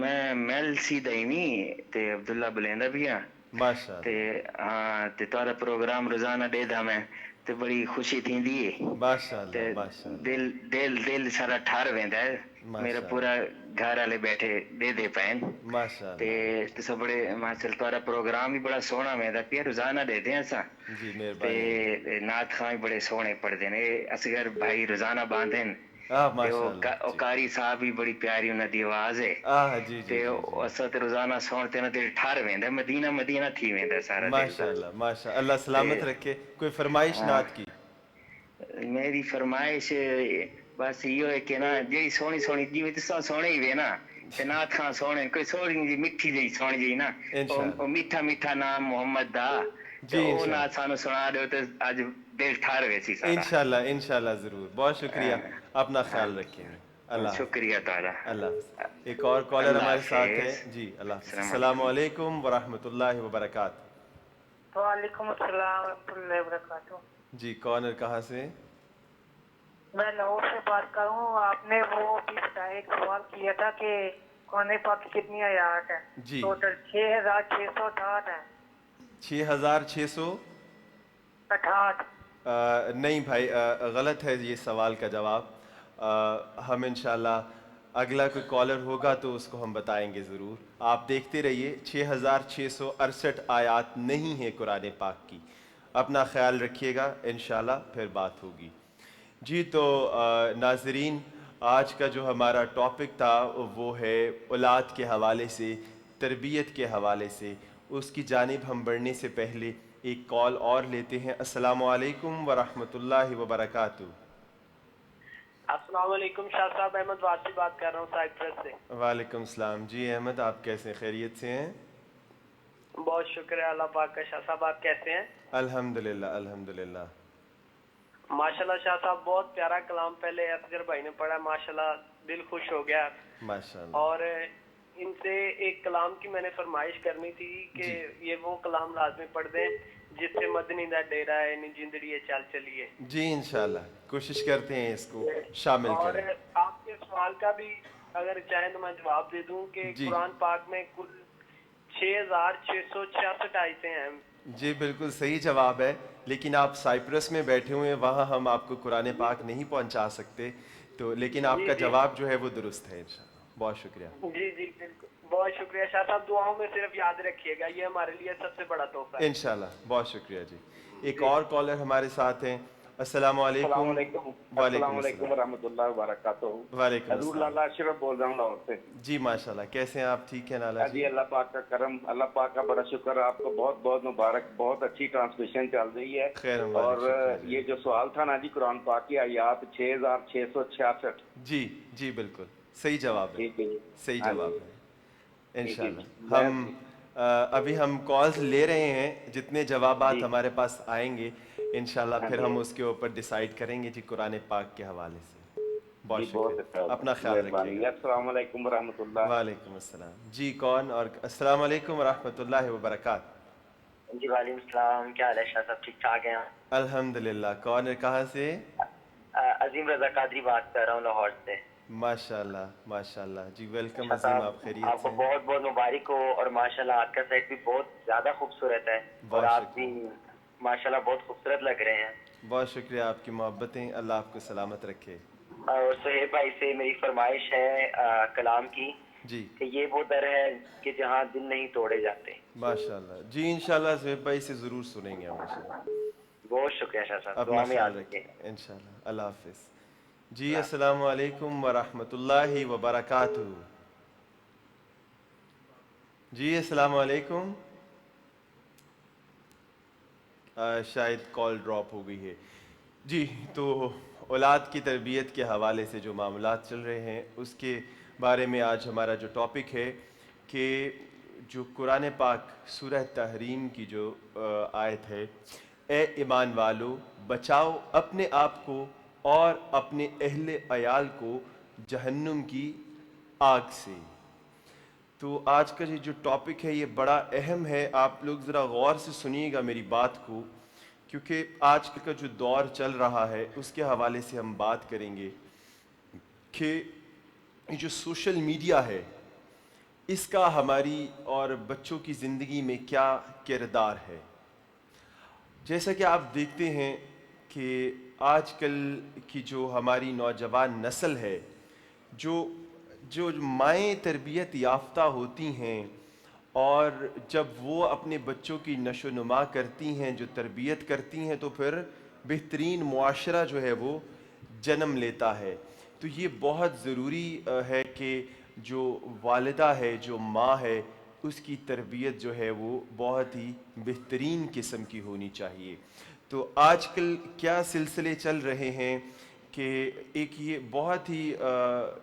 میں میل سی دائمی تے عبداللہ بلیندا بھی ہاں ماشاء تے اللہ ہاں تے تہاڈا پروگرام روزانہ ڈیدا میں تے بڑی خوشی تھیندی ہے ماشاء تے اللہ ماشاء اللہ دل دل دل سارا ٹھار ویندا ہے۔ میرا ماشاء پورا گھر والے بیٹھے دے پین ماشاء تے اللہ۔ تسا بڑے ماشاء تہاڈا پروگرام بھی بڑا سوہنا ویندا پیا، روزانہ دے اساں جی تے مہربانی۔ نعت خاں بھی بڑے سوہنے پڑھدے نے، اصغر بھائی روزانہ باندھن تے ماشاء اللہ او جی۔ قاری صاحب بھی بڑی پیاری انہاں دی آواز ہے جی جی تے جی جی اساں تے روزانہ سوہن تے نا دل ٹھار ویندا، مدینہ مدینہ تھی ویندا سارا دل دا۔ ماشاء اللہ ماشاء اللہ، سلامت رکھے۔ کوئی فرمائش ہاں نعت کی؟ میری فرمائش بس یہ ہے کہ نا جی سونی سونی جی تساں سونے ہی وے نا تے نعت خاں سونے کوئی سونی جی میٹھی جی سونی جی نا انشاءاللہ او میٹھا میٹھا نام محمد دا تے جی او نعت انشاءاللہ سانو سنا دیو تے اج دل ٹھار وے سی سارا۔ انشاءاللہ انشاءاللہ ضرور۔ بہت شکریہ، اپنا خیال رکھیں گے۔ اللہ حافظ۔ شکریہ تعالی، اللہ حافظ۔ ایک اور کالر اللہ ہمارے ساتھ ہے۔ حافظ، جی اللہ حافظ۔ السلام السلام علیکم۔ علیکم ورحمۃ اللہ وبرکاتہ۔ وعلیکم السلام ورحمۃ اللہ وبرکاتہ۔ جی کون اور کہاں سے؟ میں لاہور سے بات کر رہا ہوں۔ آپ نے وہ بھی بتایا، ایک سوال کیا تھا کہ قرآن پاک کی کتنی آیات ہیں؟ جی ٹوٹل 6668 ہیں۔ 6668؟ نہیں بھائی، غلط ہے یہ سوال کا جواب۔ ہم انشاءاللہ اگلا کوئی کالر ہوگا تو اس کو ہم بتائیں گے ضرور۔ آپ دیکھتے رہیے، 6668 آیات نہیں ہے قرآن پاک کی۔ اپنا خیال رکھیے گا، انشاءاللہ پھر بات ہوگی۔ جی تو ناظرین، آج کا جو ہمارا ٹاپک تھا وہ ہے اولاد کے حوالے سے، تربیت کے حوالے سے۔ اس کی جانب ہم بڑھنے سے پہلے ایک کال اور لیتے ہیں۔ السلام علیکم ورحمۃ اللہ وبرکاتہ۔ السلام علیکم، شاہ صاحب احمد واسی بات کر رہا ہوں سائپرس سے۔ وعلیکم السلام۔ جی احمد، آپ کیسے ہیں؟ خیریت سے ہیں؟ بہت شکریہ اللہ پاک کا۔ شاہ صاحب آپ کیسے ہیں؟ الحمدللہ الحمدللہ۔ ماشاءاللہ شاہ صاحب، بہت پیارا کلام پہلے اصغر بھائی نے پڑھا، ماشاءاللہ دل خوش ہو گیا۔ ماشاءاللہ۔ اور ان سے ایک کلام کی میں نے فرمائش کرنی تھی کہ یہ وہ کلام لازمی پڑھ دیں جس سے مدنی دا ڈیرا ہے جندڑی چل چلیے۔ جی انشاءاللہ کوشش کرتے ہیں اس کو شامل اور کریں۔ آپ کے سوال کا بھی اگر چاہیں تو میں جواب دے دوں کہ جی قرآن پاک میں کل 6666 آیتیں ہیں۔ جی بالکل صحیح جواب ہے، لیکن آپ سائپرس میں بیٹھے ہوئے ہیں، وہاں ہم آپ کو قرآن پاک نہیں پہنچا سکتے، تو لیکن آپ کا جواب جو ہے وہ درست ہے انشاءاللہ۔ بہت شکریہ۔ جی جی بالکل، بہت شکریہ شاہ صاحب، دعاؤں میں صرف یاد رکھیے گا، یہ ہمارے لیے سب سے بڑا تحفہ ہے۔ انشاءاللہ، بہت شکریہ جی۔ ایک اور کالر ہمارے ساتھ ہیں۔ السلام علیکم۔ السلام علیکم۔ السلام علیکم ورحمۃ اللہ وبرکاتہ۔ وعلیکم حضور السلام۔ لالا اشرف بول رہا ہوں لاہور سے۔ جی ماشاءاللہ، کیسے ہیں آپ؟ ٹھیک ہیں لالا جی جی؟ اللہ پاک کا کرم، اللہ پاک کا بڑا شکر، آپ کو بہت بہت مبارک، بہت اچھی ٹرانسمیشن چل رہی ہے۔ خیر مبارک، اور شکریہ جی۔ یہ جو سوال تھا نا جی قرآن پاک کی آیات 6666۔ جی جی بالکل صحیح جواب ہے، ٹھیک ہے جی، صحیح ہاں جواب جی، ہے ٹھیک ہے انشاءاللہ۔ جی۔ ہم ابھی ہم کالز لے رہے ہیں، جتنے جوابات جی ہمارے پاس آئیں گے انشاءاللہ ہاں پھر جی، ہم اس کے اوپر ڈیسائیڈ کریں گے جی قرآن پاک کے حوالے سے۔ بہت جی بہت شکریہ، اچھا، اپنا خیال رکھیے مہربانی۔ گا۔ السلام علیکم ورحمۃ اللہ۔ وعلیکم السلام۔ جی کون اور؟ السلام علیکم ورحمۃ اللہ وبرکاتہ۔ جی وعلیکم السلام، کیا حال ہے شاہ صاحب؟ ٹھیک ٹھاک ہیں؟ الحمدللہ۔ کون ہے؟ کہاں سے؟ عظیم رضا قادری بات کر رہا ہوں لاہور سے۔ ماشاءاللہ ماشاءاللہ جی، ویلکم شاہ عظیم، صاحب آپ خیریت آپ کو سے ہیں؟ بہت بہت مبارک ہو، اور ماشاءاللہ آپ کا سیٹ بھی بہت زیادہ خوبصورت ہے، اور بہت آپ بھی شکریہ، ماشاءاللہ بہت خوبصورت لگ رہے ہیں۔ بہت شکریہ آپ کی محبتیں، اللہ آپ کو سلامت رکھے۔ اور سہیب بھائی سے میری فرمائش ہے کلام کی جی کہ یہ وہ در ہے کہ جہاں دل نہیں توڑے جاتے۔ ماشاءاللہ جی، انشاءاللہ زہیب بھائی سے ضرور سنیں گے ہم انشاءاللہ۔ بہت شکریہ شاہ صاحب، اپنا دعا میں یاد خیال رکھیں۔ رکھیں انشاءاللہ۔ اللہ حافظ جی۔ السلام علیکم ورحمۃ اللہ وبرکاتہ۔ جی السلام علیکم۔ شاید کال ڈراپ ہو گئی ہے جی، تو اولاد کی تربیت کے حوالے سے جو معاملات چل رہے ہیں اس کے بارے میں آج ہمارا جو ٹاپک ہے کہ جو قرآن پاک سورہ تحریم کی جو آیت ہے، اے ایمان والو بچاؤ اپنے آپ کو اور اپنے اہل عیال کو جہنم کی آگ سے۔ تو آج کا یہ جو ٹاپک ہے یہ بڑا اہم ہے، آپ لوگ ذرا غور سے سنیے گا میری بات کو، کیونکہ آج کا جو دور چل رہا ہے اس کے حوالے سے ہم بات کریں گے کہ یہ جو سوشل میڈیا ہے اس کا ہماری اور بچوں کی زندگی میں کیا کردار ہے۔ جیسا کہ آپ دیکھتے ہیں کہ آج کل کی جو ہماری نوجوان نسل ہے، جو مائیں تربیت یافتہ ہوتی ہیں اور جب وہ اپنے بچوں کی نشو و نما کرتی ہیں، جو تربیت کرتی ہیں، تو پھر بہترین معاشرہ جو ہے وہ جنم لیتا ہے۔ تو یہ بہت ضروری ہے کہ جو والدہ ہے، جو ماں ہے، اس کی تربیت جو ہے وہ بہت ہی بہترین قسم کی ہونی چاہیے۔ تو آج کل کیا سلسلے چل رہے ہیں کہ ایک یہ بہت ہی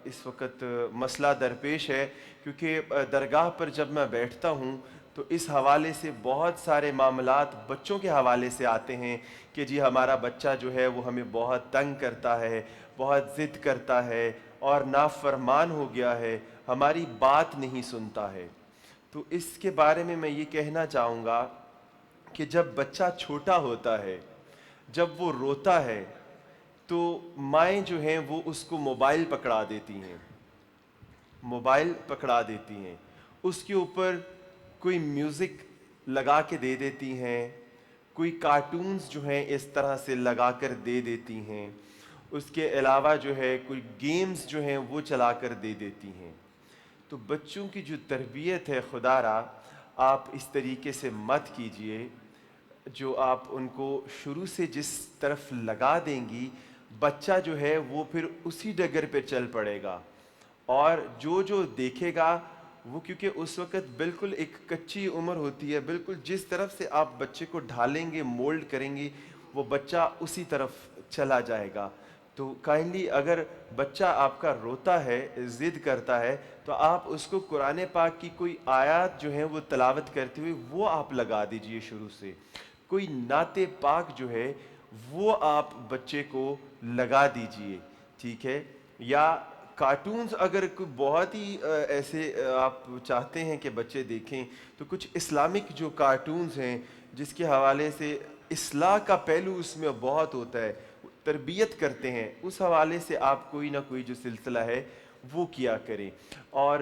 اس وقت مسئلہ درپیش ہے، کیونکہ درگاہ پر جب میں بیٹھتا ہوں تو اس حوالے سے بہت سارے معاملات بچوں کے حوالے سے آتے ہیں کہ جی ہمارا بچہ جو ہے وہ ہمیں بہت تنگ کرتا ہے، بہت ضد کرتا ہے اور نافرمان ہو گیا ہے، ہماری بات نہیں سنتا ہے۔ تو اس کے بارے میں یہ کہنا چاہوں گا کہ جب بچہ چھوٹا ہوتا ہے، جب وہ روتا ہے تو مائیں جو ہیں وہ اس کو موبائل پکڑا دیتی ہیں، موبائل پکڑا دیتی ہیں، اس کے اوپر کوئی میوزک لگا کے دے دیتی ہیں، کوئی کارٹونز جو ہیں اس طرح سے لگا کر دے دیتی ہیں، اس کے علاوہ جو ہے کوئی گیمز جو ہیں وہ چلا کر دے دیتی ہیں۔ تو بچوں کی جو تربیت ہے خدا را آپ اس طریقے سے مت کیجئے، جو آپ ان کو شروع سے جس طرف لگا دیں گی بچہ جو ہے وہ پھر اسی ڈگر پہ چل پڑے گا، اور جو دیکھے گا وہ، کیونکہ اس وقت بالکل ایک کچی عمر ہوتی ہے، بالکل جس طرف سے آپ بچے کو ڈھالیں گے، مولڈ کریں گے، وہ بچہ اسی طرف چلا جائے گا۔ تو کائنڈلی اگر بچہ آپ کا روتا ہے، ضد کرتا ہے، تو آپ اس کو قرآن پاک کی کوئی آیات جو ہیں وہ تلاوت کرتے ہوئے وہ آپ لگا دیجئے شروع سے، کوئی نعت پاک جو ہے وہ آپ بچے کو لگا دیجئے، ٹھیک ہے؟ یا کارٹونز اگر کوئی بہت ہی ایسے آپ چاہتے ہیں کہ بچے دیکھیں تو کچھ اسلامک جو کارٹونز ہیں جس کے حوالے سے اصلاح کا پہلو اس میں بہت ہوتا ہے، تربیت کرتے ہیں، اس حوالے سے آپ کوئی نہ کوئی جو سلسلہ ہے وہ کیا کریں۔ اور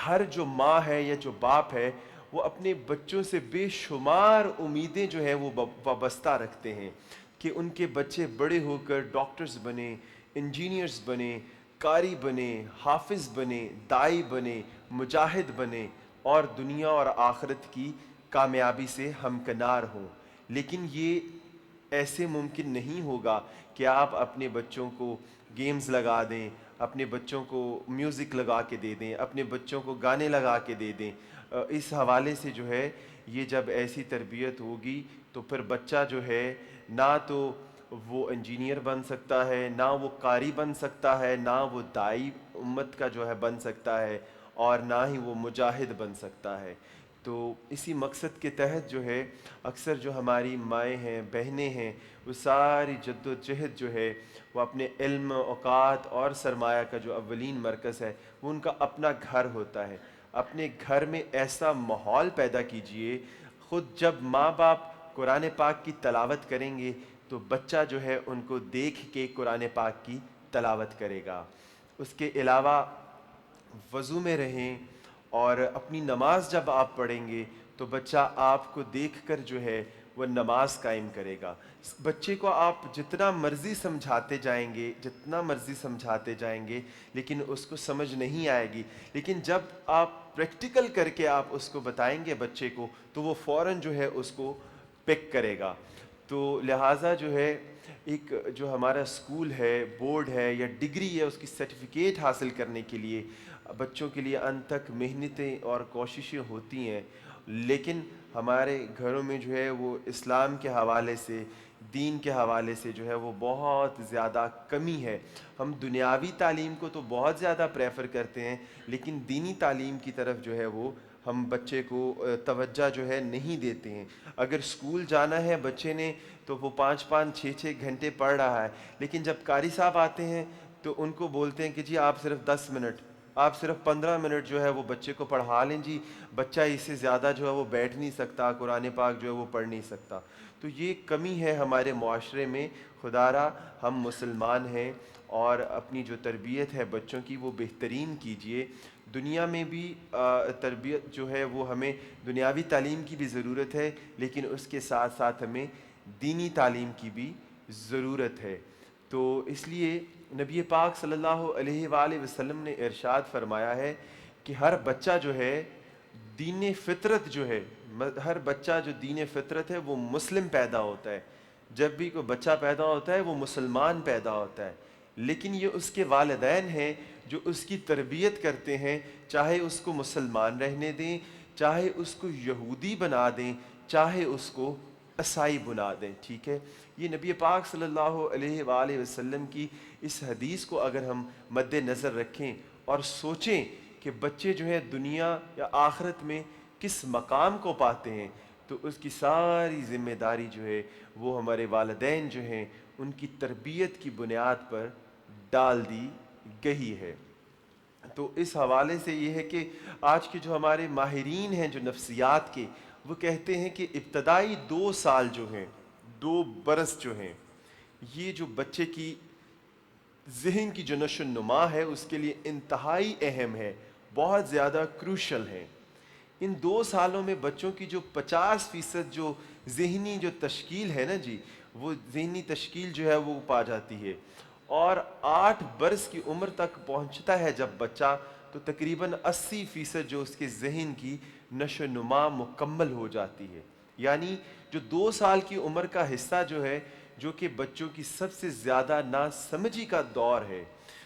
ہر جو ماں ہے یا جو باپ ہے وہ اپنے بچوں سے بے شمار امیدیں جو ہیں وہ وابستہ رکھتے ہیں کہ ان کے بچے بڑے ہو کر ڈاکٹرز بنیں، انجینئرز بنیں، قاری بنیں، حافظ بنیں، داعی بنیں، مجاہد بنیں اور دنیا اور آخرت کی کامیابی سے ہمکنار ہوں۔ لیکن یہ ایسے ممکن نہیں ہوگا کہ آپ اپنے بچوں کو گیمز لگا دیں، اپنے بچوں کو میوزک لگا کے دے دیں، اپنے بچوں کو گانے لگا کے دے دیں۔ اس حوالے سے جو ہے یہ جب ایسی تربیت ہوگی تو پھر بچہ جو ہے نہ تو وہ انجینئر بن سکتا ہے، نہ وہ قاری بن سکتا ہے، نہ وہ داعی امت کا جو ہے بن سکتا ہے، اور نہ ہی وہ مجاہد بن سکتا ہے۔ تو اسی مقصد کے تحت جو ہے اکثر جو ہماری مائیں ہیں، بہنیں ہیں، وہ ساری جد و جہد جو ہے وہ اپنے علم، اوقات اور سرمایہ کا جو اولین مرکز ہے وہ ان کا اپنا گھر ہوتا ہے۔ اپنے گھر میں ایسا ماحول پیدا کیجئے، خود جب ماں باپ قرآن پاک کی تلاوت کریں گے تو بچہ جو ہے ان کو دیکھ کے قرآن پاک کی تلاوت کرے گا۔ اس کے علاوہ وضو میں رہیں اور اپنی نماز جب آپ پڑھیں گے تو بچہ آپ کو دیکھ کر جو ہے وہ نماز قائم کرے گا۔ بچے کو آپ جتنا مرضی سمجھاتے جائیں گے، جتنا مرضی سمجھاتے جائیں گے، لیکن اس کو سمجھ نہیں آئے گی، لیکن جب آپ پریکٹیکل کر کے آپ اس کو بتائیں گے بچے کو تو وہ فوراً جو ہے اس کو پک کرے گا۔ تو لہٰذا جو ہے ایک جو ہمارا اسکول ہے، بورڈ ہے یا ڈگری ہے، اس کی سرٹیفکیٹ حاصل کرنے کے لیے بچوں کے لیے انتھک محنتیں اور کوششیں ہوتی ہیں، لیکن ہمارے گھروں میں جو ہے وہ اسلام کے حوالے سے دین کے حوالے سے جو ہے وہ بہت زیادہ کمی ہے. ہم دنیاوی تعلیم کو تو بہت زیادہ پریفر کرتے ہیں لیکن دینی تعلیم کی طرف جو ہے وہ ہم بچے کو توجہ جو ہے نہیں دیتے ہیں. اگر اسکول جانا ہے بچے نے تو وہ 5-5 6-6 گھنٹے پڑھ رہا ہے, لیکن جب قاری صاحب آتے ہیں تو ان کو بولتے ہیں کہ جی آپ صرف 10 منٹ, آپ صرف 15 منٹ جو ہے وہ بچے کو پڑھا لیں جی, بچہ اس سے زیادہ جو ہے وہ بیٹھ نہیں سکتا, قرآن پاک جو ہے وہ پڑھ نہیں سکتا. تو یہ کمی ہے ہمارے معاشرے میں. خدا را ہم مسلمان ہیں اور اپنی جو تربیت ہے بچوں کی وہ بہترین کیجئے. دنیا میں بھی تربیت جو ہے وہ ہمیں دنیاوی تعلیم کی بھی ضرورت ہے لیکن اس کے ساتھ ساتھ ہمیں دینی تعلیم کی بھی ضرورت ہے. تو اس لیے نبی پاک صلی اللہ علیہ وآلہ وسلم نے ارشاد فرمایا ہے کہ ہر بچہ جو ہے دین فطرت جو ہے, ہر بچہ جو دین فطرت ہے وہ مسلم پیدا ہوتا ہے. جب بھی کوئی بچہ پیدا ہوتا ہے وہ مسلمان پیدا ہوتا ہے, لیکن یہ اس کے والدین ہیں جو اس کی تربیت کرتے ہیں, چاہے اس کو مسلمان رہنے دیں, چاہے اس کو یہودی بنا دیں, چاہے اس کو عیسائی بنا دیں. ٹھیک ہے, یہ نبی پاک صلی اللہ علیہ وآلہ وسلم کی اس حدیث کو اگر ہم مد نظر رکھیں اور سوچیں کہ بچے جو ہیں دنیا یا آخرت میں کس مقام کو پاتے ہیں, تو اس کی ساری ذمہ داری جو ہے وہ ہمارے والدین جو ہیں ان کی تربیت کی بنیاد پر ڈال دی گئی ہے. تو اس حوالے سے یہ ہے کہ آج کے جو ہمارے ماہرین ہیں جو نفسیات کے, وہ کہتے ہیں کہ ابتدائی 2 سال جو ہیں, 2 برس جو ہیں, یہ جو بچے کی ذہن کی جو نشو و نما ہے اس کے لیے انتہائی اہم ہے, بہت زیادہ کروشل ہے. ان 2 سالوں میں بچوں کی جو 50% جو ذہنی جو تشکیل ہے نا جی, وہ ذہنی تشکیل جو ہے وہ پا جاتی ہے. اور 8 برس کی عمر تک پہنچتا ہے جب بچہ, تو تقریباً 80% جو اس کے ذہن کی نشو و نما مکمل ہو جاتی ہے. یعنی جو 2 سال کی عمر کا حصہ جو ہے, جو کہ بچوں کی سب سے زیادہ ناسمجھی کا دور ہے,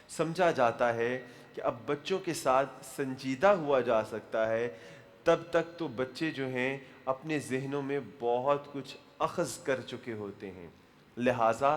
سمجھا جاتا ہے کہ اب بچوں کے ساتھ سنجیدہ ہوا جا سکتا ہے, تب تک تو بچے جو ہیں اپنے ذہنوں میں بہت کچھ اخذ کر چکے ہوتے ہیں. لہٰذا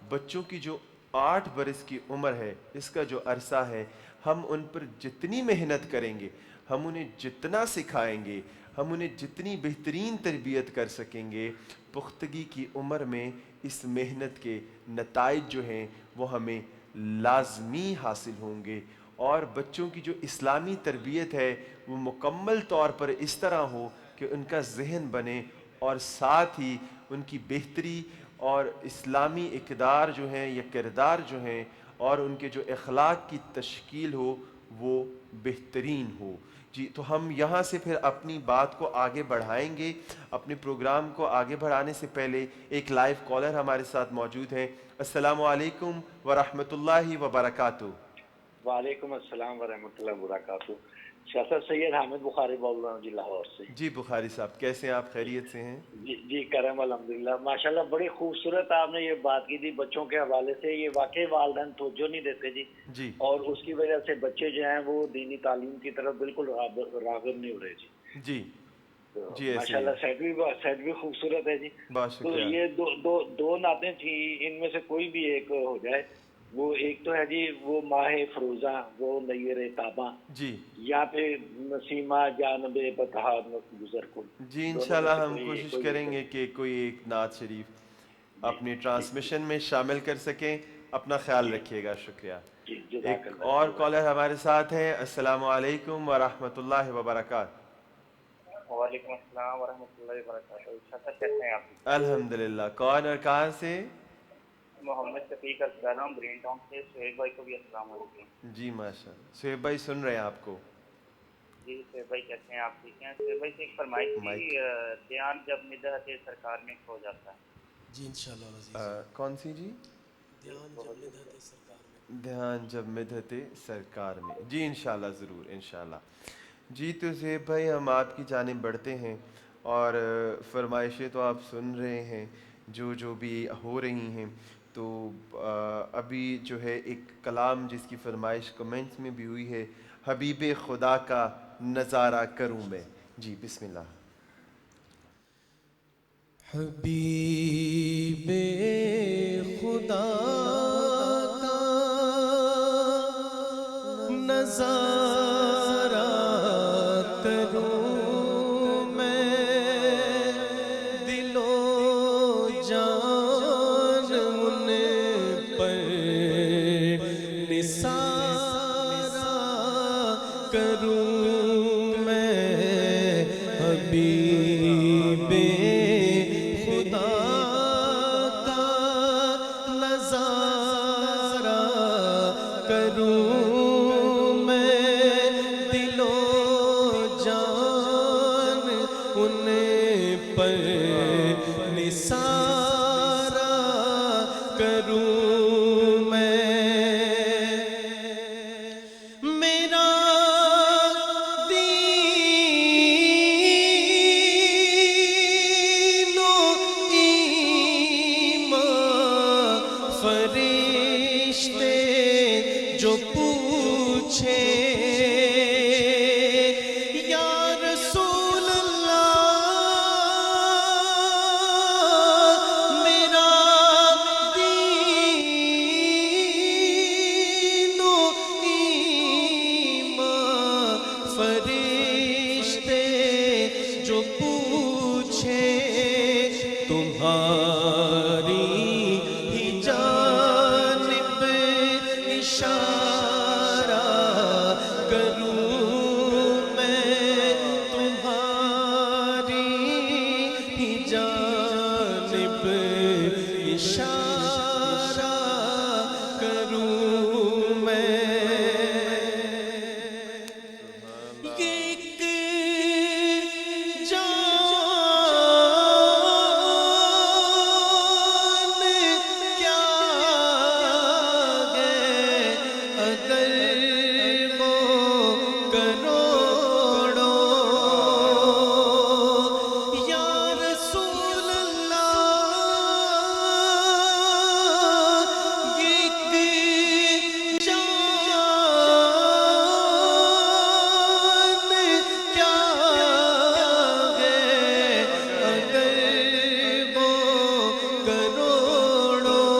بچوں کی جو 8 برس کی عمر ہے, اس کا جو عرصہ ہے, ہم ان پر جتنی محنت کریں گے, ہم انہیں جتنا سکھائیں گے, ہم انہیں جتنی بہترین تربیت کر سکیں گے, پختگی کی عمر میں اس محنت کے نتائج جو ہیں وہ ہمیں لازمی حاصل ہوں گے. اور بچوں کی جو اسلامی تربیت ہے وہ مکمل طور پر اس طرح ہو کہ ان کا ذہن بنے اور ساتھ ہی ان کی بہتری اور اسلامی اقدار جو ہیں یا کردار جو ہیں اور ان کے جو اخلاق کی تشکیل ہو وہ بہترین ہو. جی, تو ہم یہاں سے پھر اپنی بات کو آگے بڑھائیں گے. اپنے پروگرام کو آگے بڑھانے سے پہلے ایک لائیو کالر ہمارے ساتھ موجود ہیں. السلام علیکم ورحمۃ اللہ وبرکاتہ. وعلیکم السلام ورحمۃ اللہ وبرکاتہ. شاہ سید حامد بخاری بول رہا ہوں جی لاہور سے. جی بخاری صاحب, کیسے ہیں آپ؟ خیریت سے ہیں؟ جی کرم الحمدللہ. ماشاءاللہ بڑی خوبصورت آپ نے یہ بات کی تھی بچوں کے حوالے سے. یہ واقعی والدین توجہ نہیں دیتے جی, اور اس کی وجہ سے بچے جو ہیں وہ دینی تعلیم کی طرف بالکل راغب نہیں ہو رہے جی. جی ماشاءاللہ سیٹ بھی خوبصورت ہے جی. تو یہ دو نعتیں تھیں, ان میں سے کوئی بھی ایک ہو جائے. وہ ایک تو ہے جی وہ ماہ فروزہ وہ نیر تاباں جی, یا پھر نسیمہ جانب بتہا گزر کن. جی انشاءاللہ ہم کوشش کریں گے کہ کوئی ایک نعت شریف اپنی ٹرانسمیشن میں شامل کر سکیں. اپنا خیال رکھیے گا. شکریہ. ایک اور کالر ہمارے ساتھ ہیں. السلام علیکم ورحمۃ اللہ وبرکاتہ. وعلیکم السلام ورحمۃ اللہ وبرکاتہ. کیسے ہیں آپ؟ الحمدللہ. کون اور کہاں سے؟ محمد شفیق السلام گرین ٹاؤن سے. سہیل بھائی کو بھی السلام علیکم. جی ماشاء اللہ. سہیل بھائی سن رہے ہیں آپ کو. جی سہیل بھائی کیسے ہیں آپ؟ ٹھیک ہیں. سہیل بھائی سے ایک فرمائش تھی, دھیان جب مدحت سرکار میں کھو جاتا ہے. جی انشاءاللہ. کون سی جی؟ دھیان دھیان جب مدحت سرکار میں. جب مدحت سرکار میں. جی انشاءاللہ ضرور انشاءاللہ. جی تو سہیل بھائی ہم آپ کی جانب بڑھتے ہیں اور فرمائشیں تو آپ سن رہے ہیں جو بھی ہو رہی ہیں. تو ابھی جو ہے ایک کلام جس کی فرمائش کمنٹس میں بھی ہوئی ہے, حبیب خدا کا نظارہ کروں میں. جی بسم اللہ. حبیب خدا کا نظارہ کروں میں، دل و جان ان پر نثارہ کروں میں، حبیب خدا کا نظارہ کروں میں، دل و جان ان پر نثارہ کروں میں، میرا فرشتے جو پوچھے یا رسول اللہ، میرا دین و ایمان، فرشتے جو پوچھے تمہاری اشارہ کروں میں، تمہاری ہی جانب اشارہ کروں میں، ایک جان کیا اگر وہ کروڑوں، یا رسول اللہ، ایک جان کیا ہے اگر وہ کروڑوں،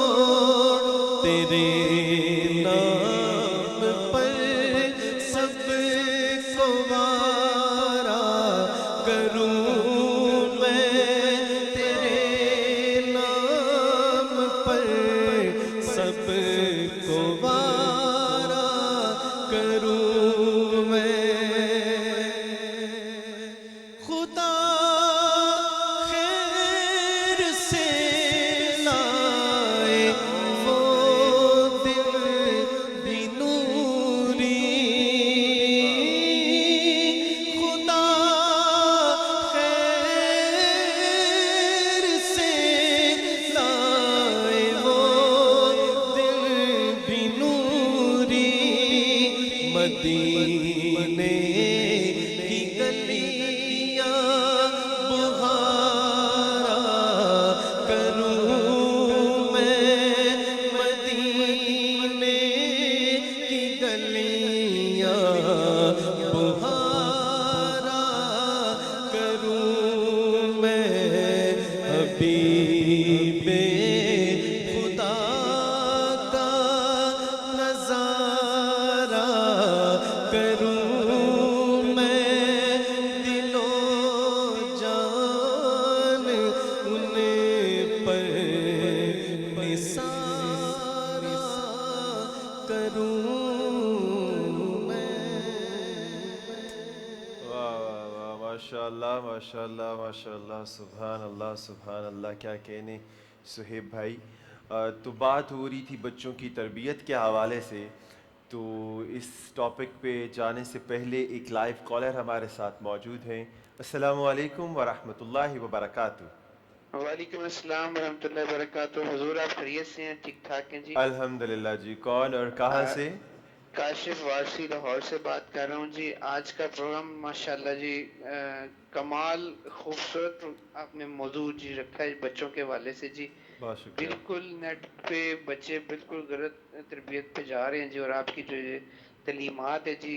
تیرے نام پر سب کو وارا کروں میں، تیرے نام پر سب کو وارا کروں میں، خدا خیر سے لائے وہ دل بھی نوری، خدا خیر سے لائے وہ دل بھی نوری، مدینے کی گلیاں بہارا کروں میں، مدینے کی گلیاں بہارا کروں میں، حبیب خدا کا نظارہ کروں میں، دل و جان ان پر نثارہ کروں میں۔ واہ واہ واہ، ماشاء اللہ ماشاء اللہ ماشاء اللہ، سبحان اللہ سبحان اللہ، کیا کہنے صہیب بھائی۔ تو بات ہو رہی تھی بچوں کی تربیت کے حوالے سے، تو اس ٹاپک پہ جانے سے پہلے ایک لائیو کالر ہمارے ساتھ موجود ہیں۔ السلام علیکم ورحمۃ اللہ وبرکاتہ۔ وعلیکم السلام ورحمۃ اللہ وبرکاتہ۔ حضور آپ خیریت سے ہیں؟ ٹھیک ٹھاک ہیں جی؟ الحمدللہ جی، کون اور کہاں سے؟ کاشف وارسی لاہور سے بات کر رہا ہوں جی۔ آج کا پروگرام ماشاءاللہ جی کمال خوبصورت آپ نے موضوع جی رکھا ہے بچوں کے حوالے سے جی۔ بالکل نیٹ پہ بچے بالکل غلط تربیت پہ جا رہے ہیں جی، اور آپ کی جو تعلیمات ہے جی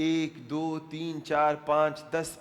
1, 2, 3, 4, 5, 10,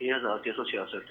3666।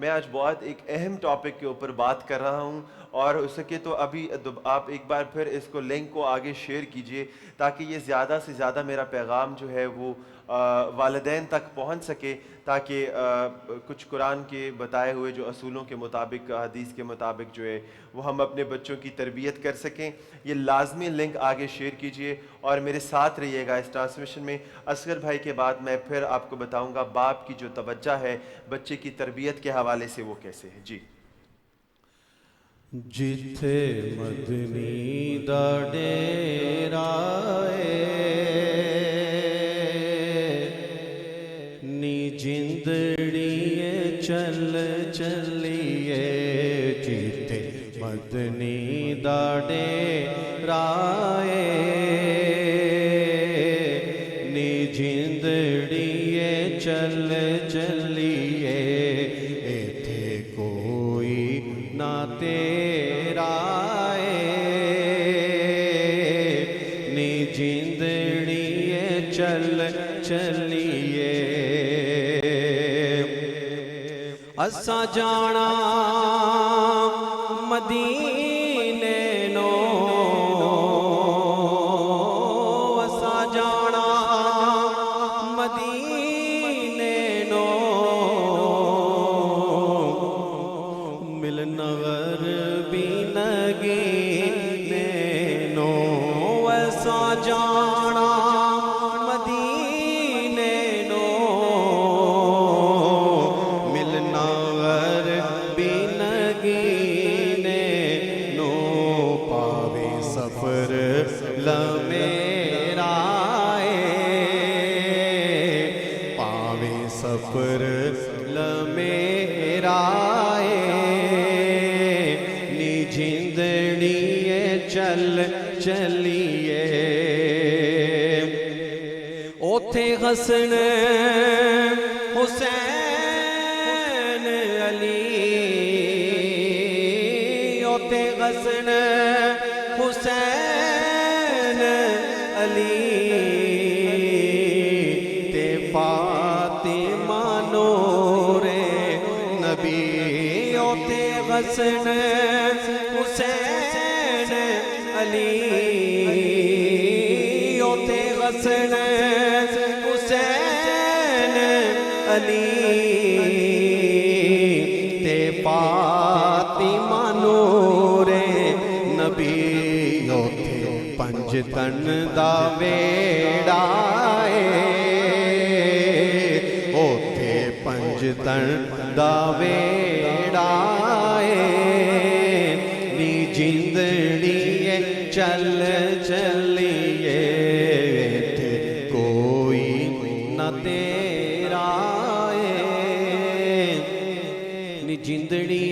میں آج بہت ایک اہم ٹاپک کے اوپر بات کر رہا ہوں، اور ہو سکے تو ابھی آپ ایک بار پھر اس کو لنک کو آگے شیئر کیجئے تاکہ یہ زیادہ سے زیادہ میرا پیغام جو ہے وہ والدین تک پہنچ سکے، تاکہ کچھ قرآن کے بتائے ہوئے جو اصولوں کے مطابق، حدیث کے مطابق جو ہے وہ ہم اپنے بچوں کی تربیت کر سکیں۔ یہ لازمی لنک آگے شیئر کیجئے اور میرے ساتھ رہیے گا اس ٹرانسمیشن میں۔ اصغر بھائی کے بعد میں پھر آپ کو بتاؤں گا باپ کی جو توجہ ہے بچے کی تربیت کے حوالے سے وہ کیسے ہے۔ جی جتھے مدنی دا ڈیرا نی جندڑی چل چلیے، جتھے مدنی دا ڈیرا نی جندڑی چل چلیے، ایتھے کوئی نہ تیرا نی جندڑی چل چلیے، اسا جانا مدینے نو، اسا جانا مدینے نو، ملنا غربی نگینے نو، اسا جانا مدینے نو، ملنا غربی نگینے نو، پاوے سفر لمیرا پاوے سفر لمیرا نی جندڑی چل چلیے، اوتھے حسن حسین علی، اوتھے حسن حسین علی تے فاطمہ نور نبی، اوتھے حسن حسین علی، اوتھے حسن حسین علی تے فاطمہ نور نبی، اوتھے پنج تن دا ویڑا اوتھے پنج تن دا ویڑا نی جندڑی چل چلیے، ایتھے کوئی نہ تیرا نی جندڑی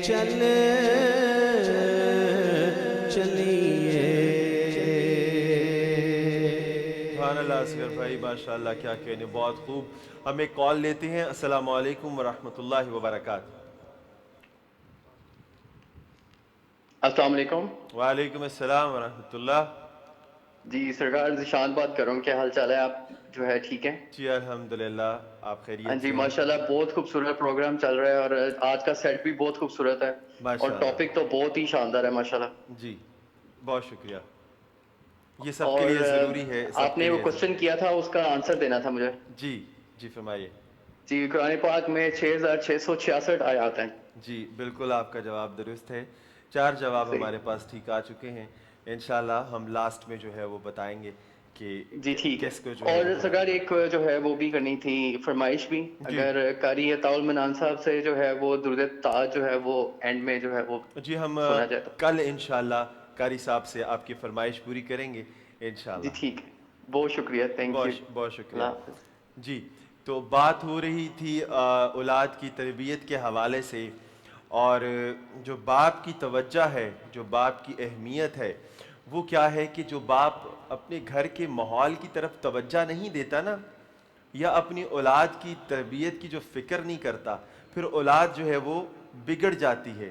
چل چلیے۔ سبحان اللہ اصغر بھائی، ماشاءاللہ کیا کہنے، بہت خوب۔ ہم ایک کال لیتے ہیں۔ السلام علیکم ورحمۃ اللہ وبرکاتہ۔ السلام علیکم۔ وعلیکم السلام ورحمۃ اللہ۔ جی سرکار ذیشان بات کر رہا ہوں، کیا حال چال ہے؟ آپ جو ہے ٹھیک ہیں؟ جی الحمدللہ، آپ خیریت؟ جی ماشاءاللہ بہت خوبصورت پروگرام چل رہا ہے، اور آج کا سیٹ بھی بہت خوبصورت ہے، اور ٹاپک تو بہت ہی شاندار ہے ماشاءاللہ۔ جی بہت شکریہ، یہ سب کے لیے ضروری ہے۔ آپ نے وہ کوسچن کیا تھا، اس کا آنسر دینا تھا مجھے۔ جی جی فرمائیے۔ جی قرآن پاک میں 6666 آیات ہیں۔ جی بالکل آپ کا جواب درست ہے، 4 جواب ہمارے پاس ٹھیک آ چکے ہیں، انشاءاللہ ہم لاسٹ میں جو ہے وہ بتائیں گے کہ جی ٹھیک ہے۔ کس کو جو اور سرکار ایک جو ہے وہ بھی کرنی تھی فرمائش بھی، اگر قاری عطاء المنان صاحب سے جو ہے وہ درود تاج جو ہے وہ اینڈ میں جو ہے وہ جی ہم کل انشاءاللہ قاری صاحب سے آپ کی فرمائش پوری کریں گے انشاءاللہ۔ جی ٹھیک ہے، بہت شکریہ، تھینک یو، بہت شکریہ۔ جی تو بات ہو رہی تھی اولاد کی تربیت کے حوالے سے، اور جو باپ کی توجہ ہے، جو باپ کی اہمیت ہے، وہ کیا ہے کہ جو باپ اپنے گھر کے ماحول کی طرف توجہ نہیں دیتا نا، یا اپنی اولاد کی تربیت کی جو فکر نہیں کرتا، پھر اولاد جو ہے وہ بگڑ جاتی ہے۔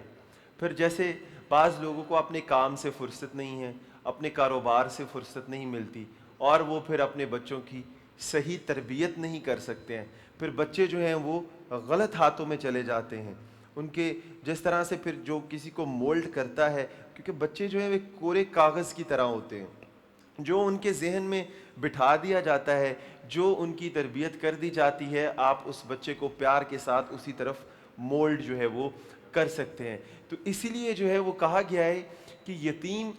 پھر جیسے بعض لوگوں کو اپنے کام سے فرصت نہیں ہے، اپنے کاروبار سے فرصت نہیں ملتی، اور وہ پھر اپنے بچوں کی صحیح تربیت نہیں کر سکتے ہیں، پھر بچے جو ہیں وہ غلط ہاتھوں میں چلے جاتے ہیں. ان کے جس طرح سے پھر جو کسی کو مولڈ کرتا ہے، کیونکہ بچے جو ہیں وہ کورے کاغذ کی طرح ہوتے ہیں، جو ان کے ذہن میں بٹھا دیا جاتا ہے، جو ان کی تربیت کر دی جاتی ہے، آپ اس بچے کو پیار کے ساتھ اسی طرف مولڈ جو ہے وہ کر سکتے ہیں. تو اسی لیے جو ہے وہ کہا گیا ہے کہ یتیم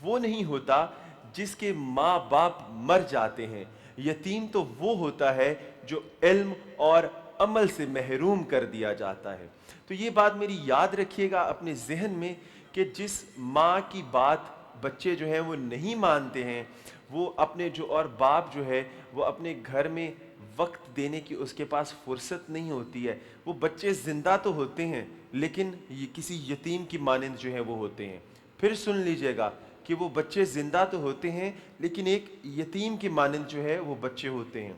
وہ نہیں ہوتا جس کے ماں باپ مر جاتے ہیں، یتیم تو وہ ہوتا ہے جو علم اور عمل سے محروم کر دیا جاتا ہے. تو یہ بات میری یاد رکھیے گا اپنے ذہن میں کہ جس ماں کی بات بچے جو ہیں وہ نہیں مانتے ہیں، وہ اپنے جو اور باپ جو ہے وہ اپنے گھر میں وقت دینے کی اس کے پاس فرصت نہیں ہوتی ہے. وہ بچے زندہ تو ہوتے ہیں لیکن یہ کسی یتیم کی مانند جو ہے وہ ہوتے ہیں. پھر سن لیجئے گا کہ وہ بچے زندہ تو ہوتے ہیں لیکن ایک یتیم کی مانند جو ہے وہ بچے ہوتے ہیں.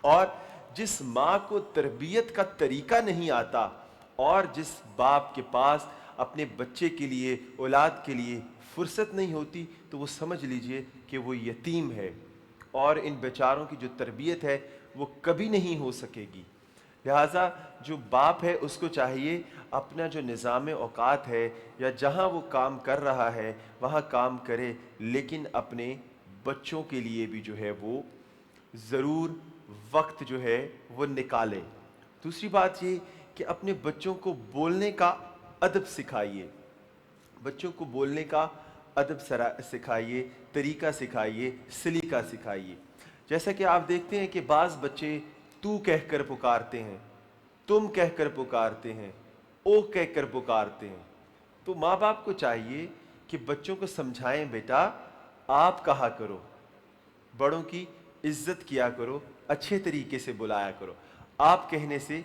اور جس ماں کو تربیت کا طریقہ نہیں آتا اور جس باپ کے پاس اپنے بچے کے لیے، اولاد کے لیے فرصت نہیں ہوتی، تو وہ سمجھ لیجئے کہ وہ یتیم ہے، اور ان بیچاروں کی جو تربیت ہے وہ کبھی نہیں ہو سکے گی. لہٰذا جو باپ ہے اس کو چاہیے اپنا جو نظام اوقات ہے یا جہاں وہ کام کر رہا ہے وہاں کام کرے، لیکن اپنے بچوں کے لیے بھی جو ہے وہ ضرور وقت جو ہے وہ نکالے. دوسری بات یہ کہ اپنے بچوں کو بولنے کا ادب سکھائیے، بچوں کو بولنے کا ادب سکھائیے، طریقہ سکھائیے، سلیقہ سکھائیے. جیسا کہ آپ دیکھتے ہیں کہ بعض بچے تو کہہ کر پکارتے ہیں، تم کہہ کر پکارتے ہیں، او کہہ کر پکارتے ہیں. تو ماں باپ کو چاہیے کہ بچوں کو سمجھائیں، بیٹا آپ کہا کرو، بڑوں کی عزت کیا کرو، اچھے طریقے سے بلایا کرو. آپ کہنے سے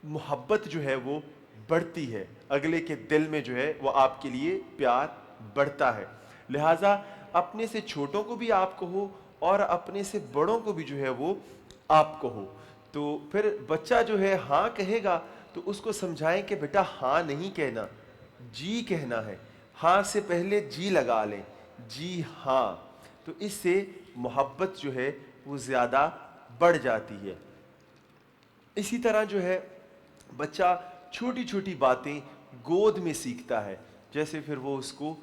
محبت جو ہے وہ بڑھتی ہے، اگلے کے دل میں جو ہے وہ آپ کے لیے پیار بڑھتا ہے. لہٰذا اپنے سے چھوٹوں کو بھی آپ کہو اور اپنے سے بڑوں کو بھی جو ہے وہ آپ کہو. تو پھر بچہ جو ہے ہاں کہے گا تو اس کو سمجھائیں کہ بیٹا ہاں نہیں کہنا، جی کہنا ہے، ہاں سے پہلے جی لگا لیں، جی ہاں. تو اس سے محبت جو ہے وہ زیادہ بڑھ جاتی ہے. اسی طرح جو ہے بچہ چھوٹی چھوٹی باتیں گود میں سیکھتا ہے، جیسے پھر وہ اس کو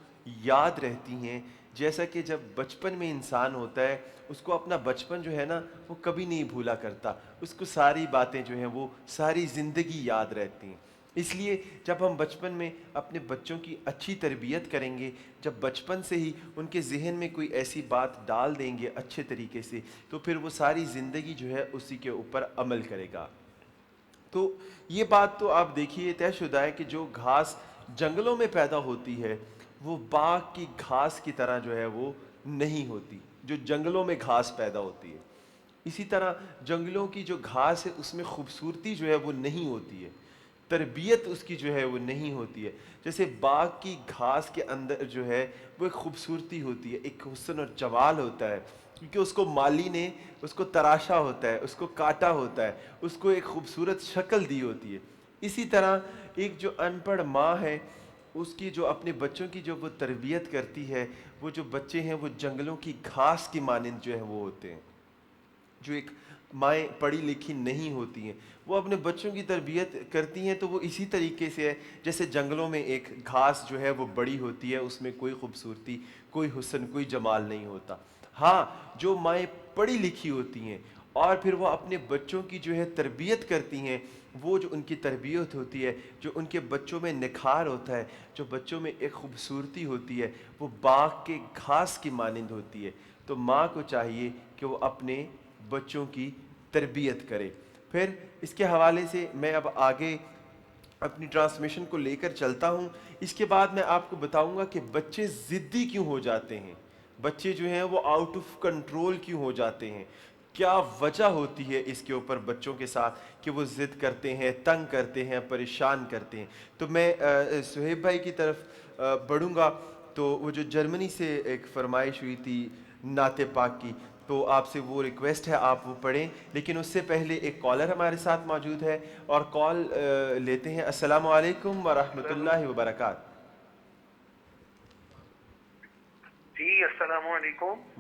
یاد رہتی ہیں. جیسا کہ جب بچپن میں انسان ہوتا ہے اس کو اپنا بچپن جو ہے نا وہ کبھی نہیں بھولا کرتا، اس کو ساری باتیں جو ہیں وہ ساری زندگی یاد رہتی ہیں. اس لیے جب ہم بچپن میں اپنے بچوں کی اچھی تربیت کریں گے، جب بچپن سے ہی ان کے ذہن میں کوئی ایسی بات ڈال دیں گے اچھے طریقے سے، تو پھر وہ ساری زندگی جو ہے اسی کے اوپر عمل کرے گا. تو یہ بات تو آپ دیکھیے طے شدہ ہے کہ جو گھاس جنگلوں میں پیدا ہوتی ہے وہ باغ کی گھاس کی طرح جو ہے وہ نہیں ہوتی، جو جنگلوں میں گھاس پیدا ہوتی ہے. اسی طرح جنگلوں کی جو گھاس ہے اس میں خوبصورتی جو ہے وہ نہیں ہوتی ہے، تربیت اس کی جو ہے وہ نہیں ہوتی ہے. جیسے باغ کی گھاس کے اندر جو ہے وہ ایک خوبصورتی ہوتی ہے، ایک حسن اور جمال ہوتا ہے، کیونکہ اس کو مالی نے اس کو تراشا ہوتا ہے، اس کو کاٹا ہوتا ہے، اس کو ایک خوبصورت شکل دی ہوتی ہے. اسی طرح ایک جو ان پڑھ ماں ہے اس کی جو اپنے بچوں کی جو وہ تربیت کرتی ہے، وہ جو بچے ہیں وہ جنگلوں کی گھاس کی مانند جو ہے وہ ہوتے ہیں. جو ایک مائیں پڑھی لکھی نہیں ہوتی ہیں وہ اپنے بچوں کی تربیت کرتی ہیں تو وہ اسی طریقے سے ہے جیسے جنگلوں میں ایک گھاس جو ہے وہ بڑی ہوتی ہے، اس میں کوئی خوبصورتی، کوئی حسن، کوئی جمال نہیں ہوتا. ہاں جو مائیں پڑھی لکھی ہوتی ہیں اور پھر وہ اپنے بچوں کی جو ہے تربیت کرتی ہیں، وہ جو ان کی تربیت ہوتی ہے، جو ان کے بچوں میں نکھار ہوتا ہے، جو بچوں میں ایک خوبصورتی ہوتی ہے، وہ باغ کے گھاس کی مانند ہوتی ہے. تو ماں کو چاہیے کہ وہ اپنے بچوں کی تربیت کرے. پھر اس کے حوالے سے میں اب آگے اپنی ٹرانسمیشن کو لے کر چلتا ہوں. اس کے بعد میں آپ کو بتاؤں گا کہ بچے ضدی کیوں ہو جاتے ہیں، بچے جو ہیں وہ آؤٹ آف کنٹرول کیوں ہو جاتے ہیں، کیا وجہ ہوتی ہے اس کے اوپر بچوں کے ساتھ کہ وہ ضد کرتے ہیں، تنگ کرتے ہیں، پریشان کرتے ہیں. تو میں صہیب بھائی کی طرف بڑھوں گا. تو وہ جو جرمنی سے ایک فرمائش ہوئی تھی نعت پاک کی، تو آپ سے وہ ریکویسٹ ہے آپ وہ پڑھیں. لیکن اس سے پہلے ایک کالر ہمارے ساتھ موجود ہے اور کال لیتے ہیں. السلام علیکم ورحمۃ اللہ وبرکاتہ. جی السلام علیکم.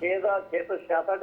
6666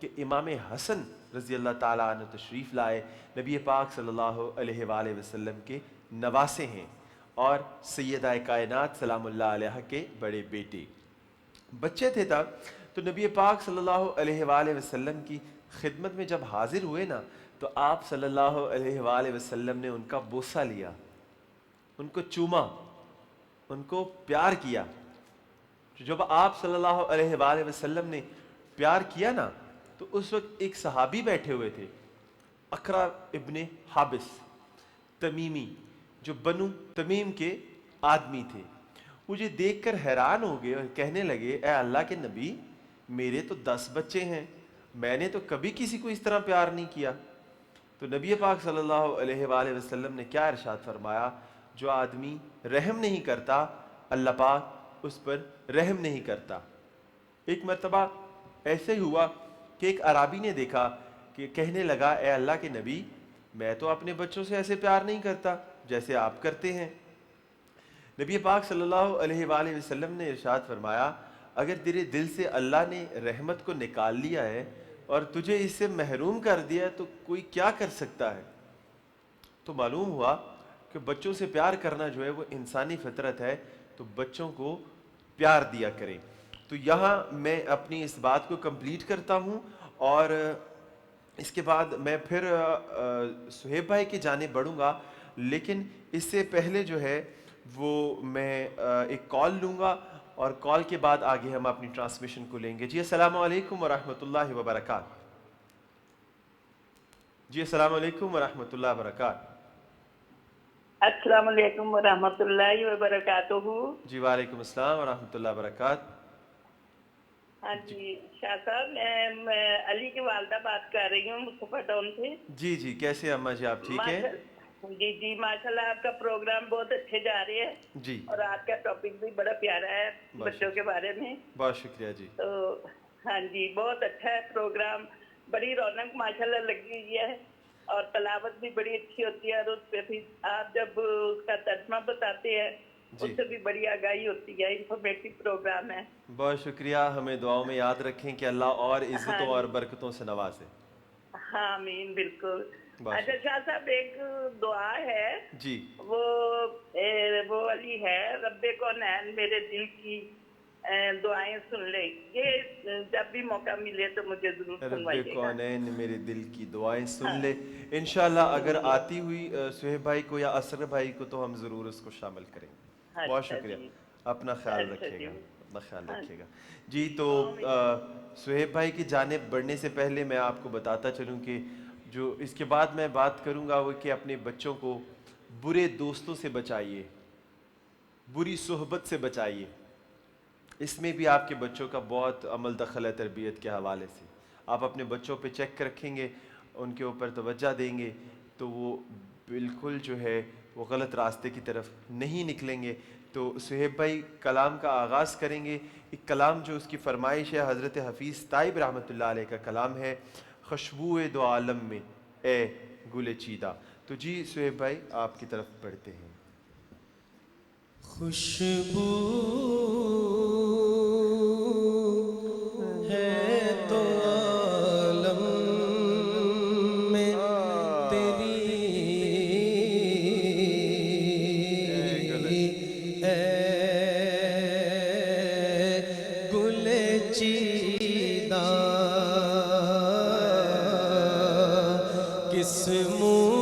کہ امام حسن رضی اللہ تعالیٰ عنہ تشریف لائے، نبی پاک صلی اللہ علیہ وآلہ وسلم کے نواسے ہیں اور سیدہ کائنات سلام اللہ علیہ کے بڑے بیٹے بچے تھے تب. تو نبی پاک صلی اللہ علیہ وآلہ وسلم کی خدمت میں جب حاضر ہوئے نا تو آپ صلی اللہ علیہ وآلہ وسلم نے ان کا بوسہ لیا، ان کو چوما، ان کو پیار کیا. جب آپ صلی اللہ علیہ وآلہ وسلم نے پیار کیا نا تو اس وقت ایک صحابی بیٹھے ہوئے تھے، اقرا ابن حابس تمیمی، جو بنو تمیم کے آدمی تھے. مجھے دیکھ کر حیران ہو گئے اور کہنے لگے اے اللہ کے نبی، میرے تو 10 بچے ہیں، میں نے تو کبھی کسی کو اس طرح پیار نہیں کیا. تو نبی پاک صلی اللہ علیہ وآلہ وسلم نے کیا ارشاد فرمایا، جو آدمی رحم نہیں کرتا اللہ پاک اس پر رحم نہیں کرتا. ایک مرتبہ ایسے ہی ہوا کہ ایک عرابی نے دیکھا کہ کہنے لگا اے اللہ کے نبی، میں تو اپنے بچوں سے ایسے پیار نہیں کرتا جیسے آپ کرتے ہیں. نبی پاک صلی اللہ علیہ وآلہ وسلم نے ارشاد فرمایا، اگر تیرے دل سے اللہ نے رحمت کو نکال لیا ہے اور تجھے اس سے محروم کر دیا ہے تو کوئی کیا کر سکتا ہے. تو معلوم ہوا کہ بچوں سے پیار کرنا جو ہے وہ انسانی فطرت ہے، تو بچوں کو پیار دیا کریں. تو یہاں میں اپنی اس بات کو کمپلیٹ کرتا ہوں اور اس کے بعد میں پھر صہیب بھائی کی جانب بڑھوں گا، لیکن اس سے پہلے جو ہے وہ میں ایک کال لوں گا اور کال کے بعد آگے ہم اپنی ٹرانسمیشن کو لیں گے. جی السلام علیکم ورحمۃ اللہ وبرکاتہ. جی السلام علیکم ورحمۃ اللہ وبرکاتہ. السلام علیکم ورحمۃ اللہ وبرکاتہ. جی وعلیکم السلام ورحمۃ اللہ وبرکاتہ. ہاں جی شاہ صاحب، میں علی کی والدہ بات کر رہی ہوں مصطفیٰ ٹاؤن سے. جی جی کیسے اماں جی، آپ ٹھیک ہیں؟ جی جی ماشاءاللہ، آپ کا پروگرام بہت اچھے جا رہے ہیں جی، اور آج کا ٹاپک بھی بڑا پیارا ہے بچوں کے بارے میں. بہت شکریہ جی. تو ہاں جی بہت اچھا ہے پروگرام، بڑی رونق ماشاءاللہ لگی ہوئی ہے اور تلاوت بھی بڑی اچھی ہوتی ہے اور اس پہ بھی آپ جب اس کا ترجمہ بتاتے ہیں اس سے بھی بڑی آگاہی ہوتی ہے. انفارمیٹو پروگرام ہے. بہت شکریہ. ہمیں دعاؤں میں یاد رکھیں کہ اللہ اور عزتوں اور برکتوں سے نوازے. ہاں آمین. بالکل. اچھا شاہ صاحب، ایک دعا ہے جی، وہ والی ہے، رب کونین میرے دل کی دعائیں سن لے. یہ جب بھی موقع ملے تو مجھے ضرور سنوائیے گا. رب کونین میرے دل کی دعائیں سن لے. انشاءاللہ اگر آتی ہوئی صہیب بھائی کو یا اسر بھائی کو تو ہم ضرور اس کو شامل کریں گے. بہت شکریہ. اپنا خیال رکھیے گا، اپنا خیال رکھیے گا. جی تو صہیب بھائی کی جانب بڑھنے سے پہلے میں آپ کو بتاتا چلوں کہ جو اس کے بعد میں بات کروں گا وہ کہ اپنے بچوں کو برے دوستوں سے بچائیے، بری صحبت سے بچائیے. اس میں بھی آپ کے بچوں کا بہت عمل دخل ہے تربیت کے حوالے سے. آپ اپنے بچوں پہ چیک رکھیں گے، ان کے اوپر توجہ دیں گے تو وہ بالکل جو ہے وہ غلط راستے کی طرف نہیں نکلیں گے. تو صہیب بھائی کلام کا آغاز کریں گے. ایک کلام جو اس کی فرمائش ہے حضرت حفیظ طائب رحمۃ اللہ علیہ کا کلام ہے، خوشبوئے دو عالم میں اے گل چیدہ. تو جی صہیب بھائی آپ کی طرف بڑھتے ہیں. خوشبو ہے تو عالم میں تیری اے گل چیدہ، کس منہ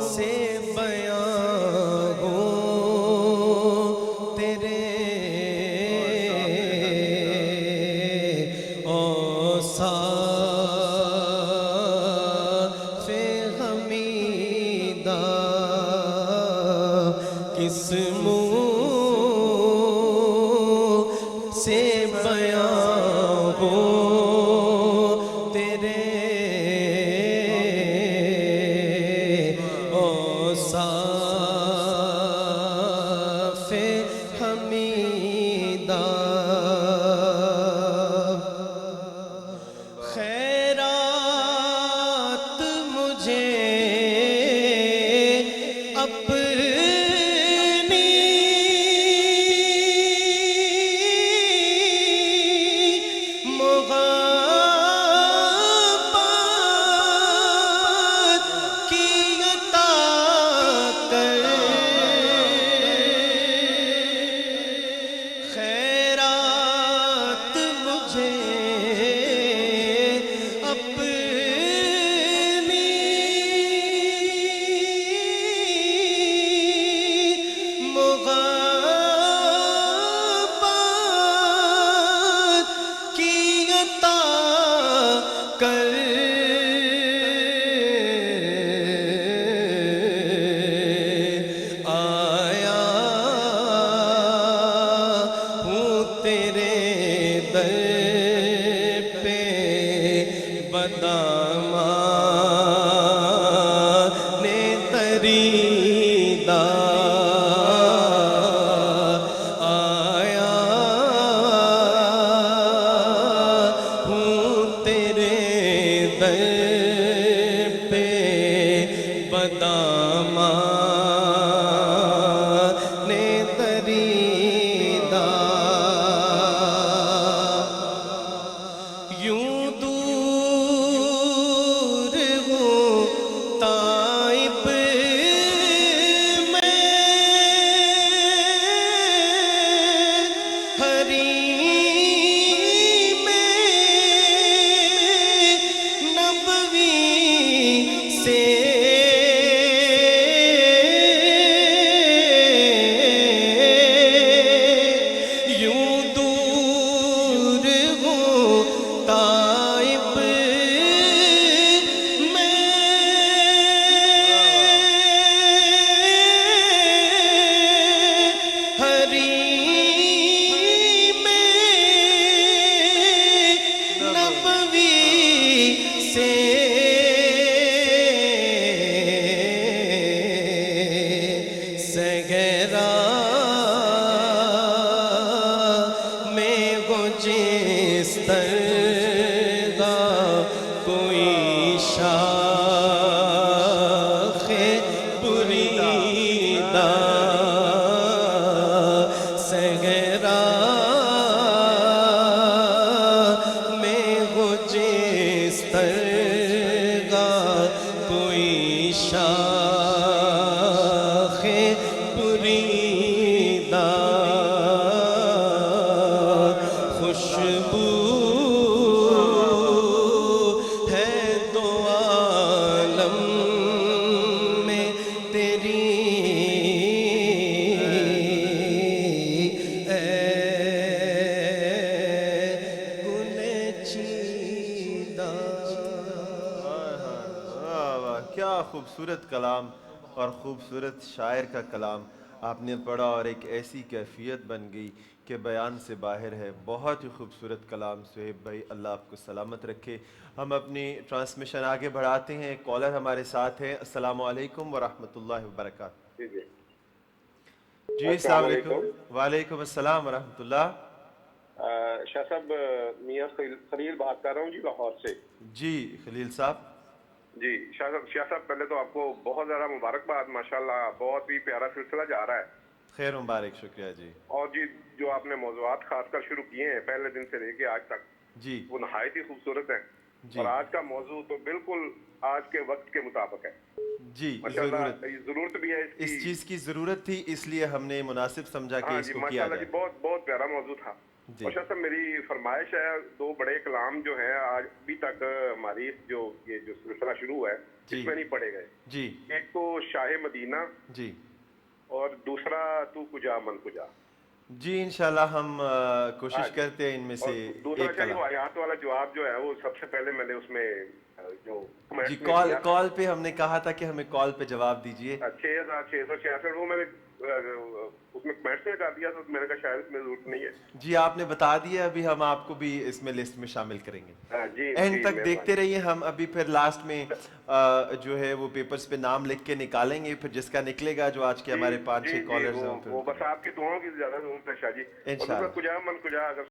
سے بیان ہوں تیرے اوصاف حمیدہ، کس منہ سے بیان ہوں تیرے اوصاف حمیدہ. خیرات مجھے اپنی صحرا میں وہ جس طرح کوئی شاخ بریدہ صحرا میں وہ جس طرح کوئی شاخ بریدہ خوشبو ہے دو عالم میں تیری اے گل چیدہ. کیا خوبصورت کلام اور خوبصورت شاعر کا کلام آپ نے پڑھا اور ایک ایسی کیفیت بن گئی کہ بیان سے باہر ہے. بہت ہی خوبصورت کلام سہیب بھائی, اللہ آپ کو سلامت رکھے. ہم اپنی ٹرانسمیشن آگے بڑھاتے ہیں. ایک کالر ہمارے ساتھ ہیں. السلام علیکم ورحمۃ اللہ وبرکاتہ. جی السلام علیکم. وعلیکم السلام ورحمۃ اللہ. شاہ صاحب میاں خلیل بات کر رہا ہوں جی لاہور سے. جی خلیل صاحب. جی شاہ صاحب پہلے تو آپ کو بہت زیادہ مبارکباد, ماشاءاللہ بہت ہی پیارا سلسلہ جا رہا ہے. خیر مبارک, شکریہ جی. اور جی جو آپ نے موضوعات خاص کر شروع کیے ہیں پہلے دن سے لے کے آج تک جی وہ نہایت ہی خوبصورت ہیں. اور آج کا موضوع تو بالکل آج کے وقت کے مطابق ہے. جی ضرورت بھی ہے اس چیز کی ضرورت تھی, اس لیے ہم نے مناسب سمجھا کہ اس کو کیا جائے. جی بہت پیارا موضوع تھا. اور شاہ صاحب میری فرمائش ہے, دو بڑے کلام جو ہیں آج ابھی تک ہماری جو سلسلہ شروع ہے اس میں نہیں پڑھے گئے. جی ایک تو شاہ مدینہ جی اور دوسرا تو کجا من کجا. جی انشاءاللہ ہم کوشش کرتے ہیں ان میں سے دوسرا کیا وہ آیات والا جواب جو ہے وہ سب سے پہلے میں نے اس میں جو جی کال پہ ہم نے کہا تھا کہ ہمیں کال پہ جواب دیجئے. 6666 وہ میں نے اس میں کمنٹس میں کر دیا, تو میں نے کہا شاید اس میں ضرورت نہیں ہے. جی آپ نے بتا دیا, ابھی ہم آپ کو بھی اس میں لسٹ میں شامل کریں گے. اینڈ تک دیکھتے رہیے. ہم ابھی پھر لاسٹ میں جو ہے وہ پیپرز پہ نام لکھ کے نکالیں گے, پھر جس کا نکلے گا جو آج کے ہمارے 5-6 کالرز ہیں وہ بس آپ کی دعاؤں کی زیادہ ضرورت ہے شاہ جی. انشاءاللہ. کجا من کجا اگر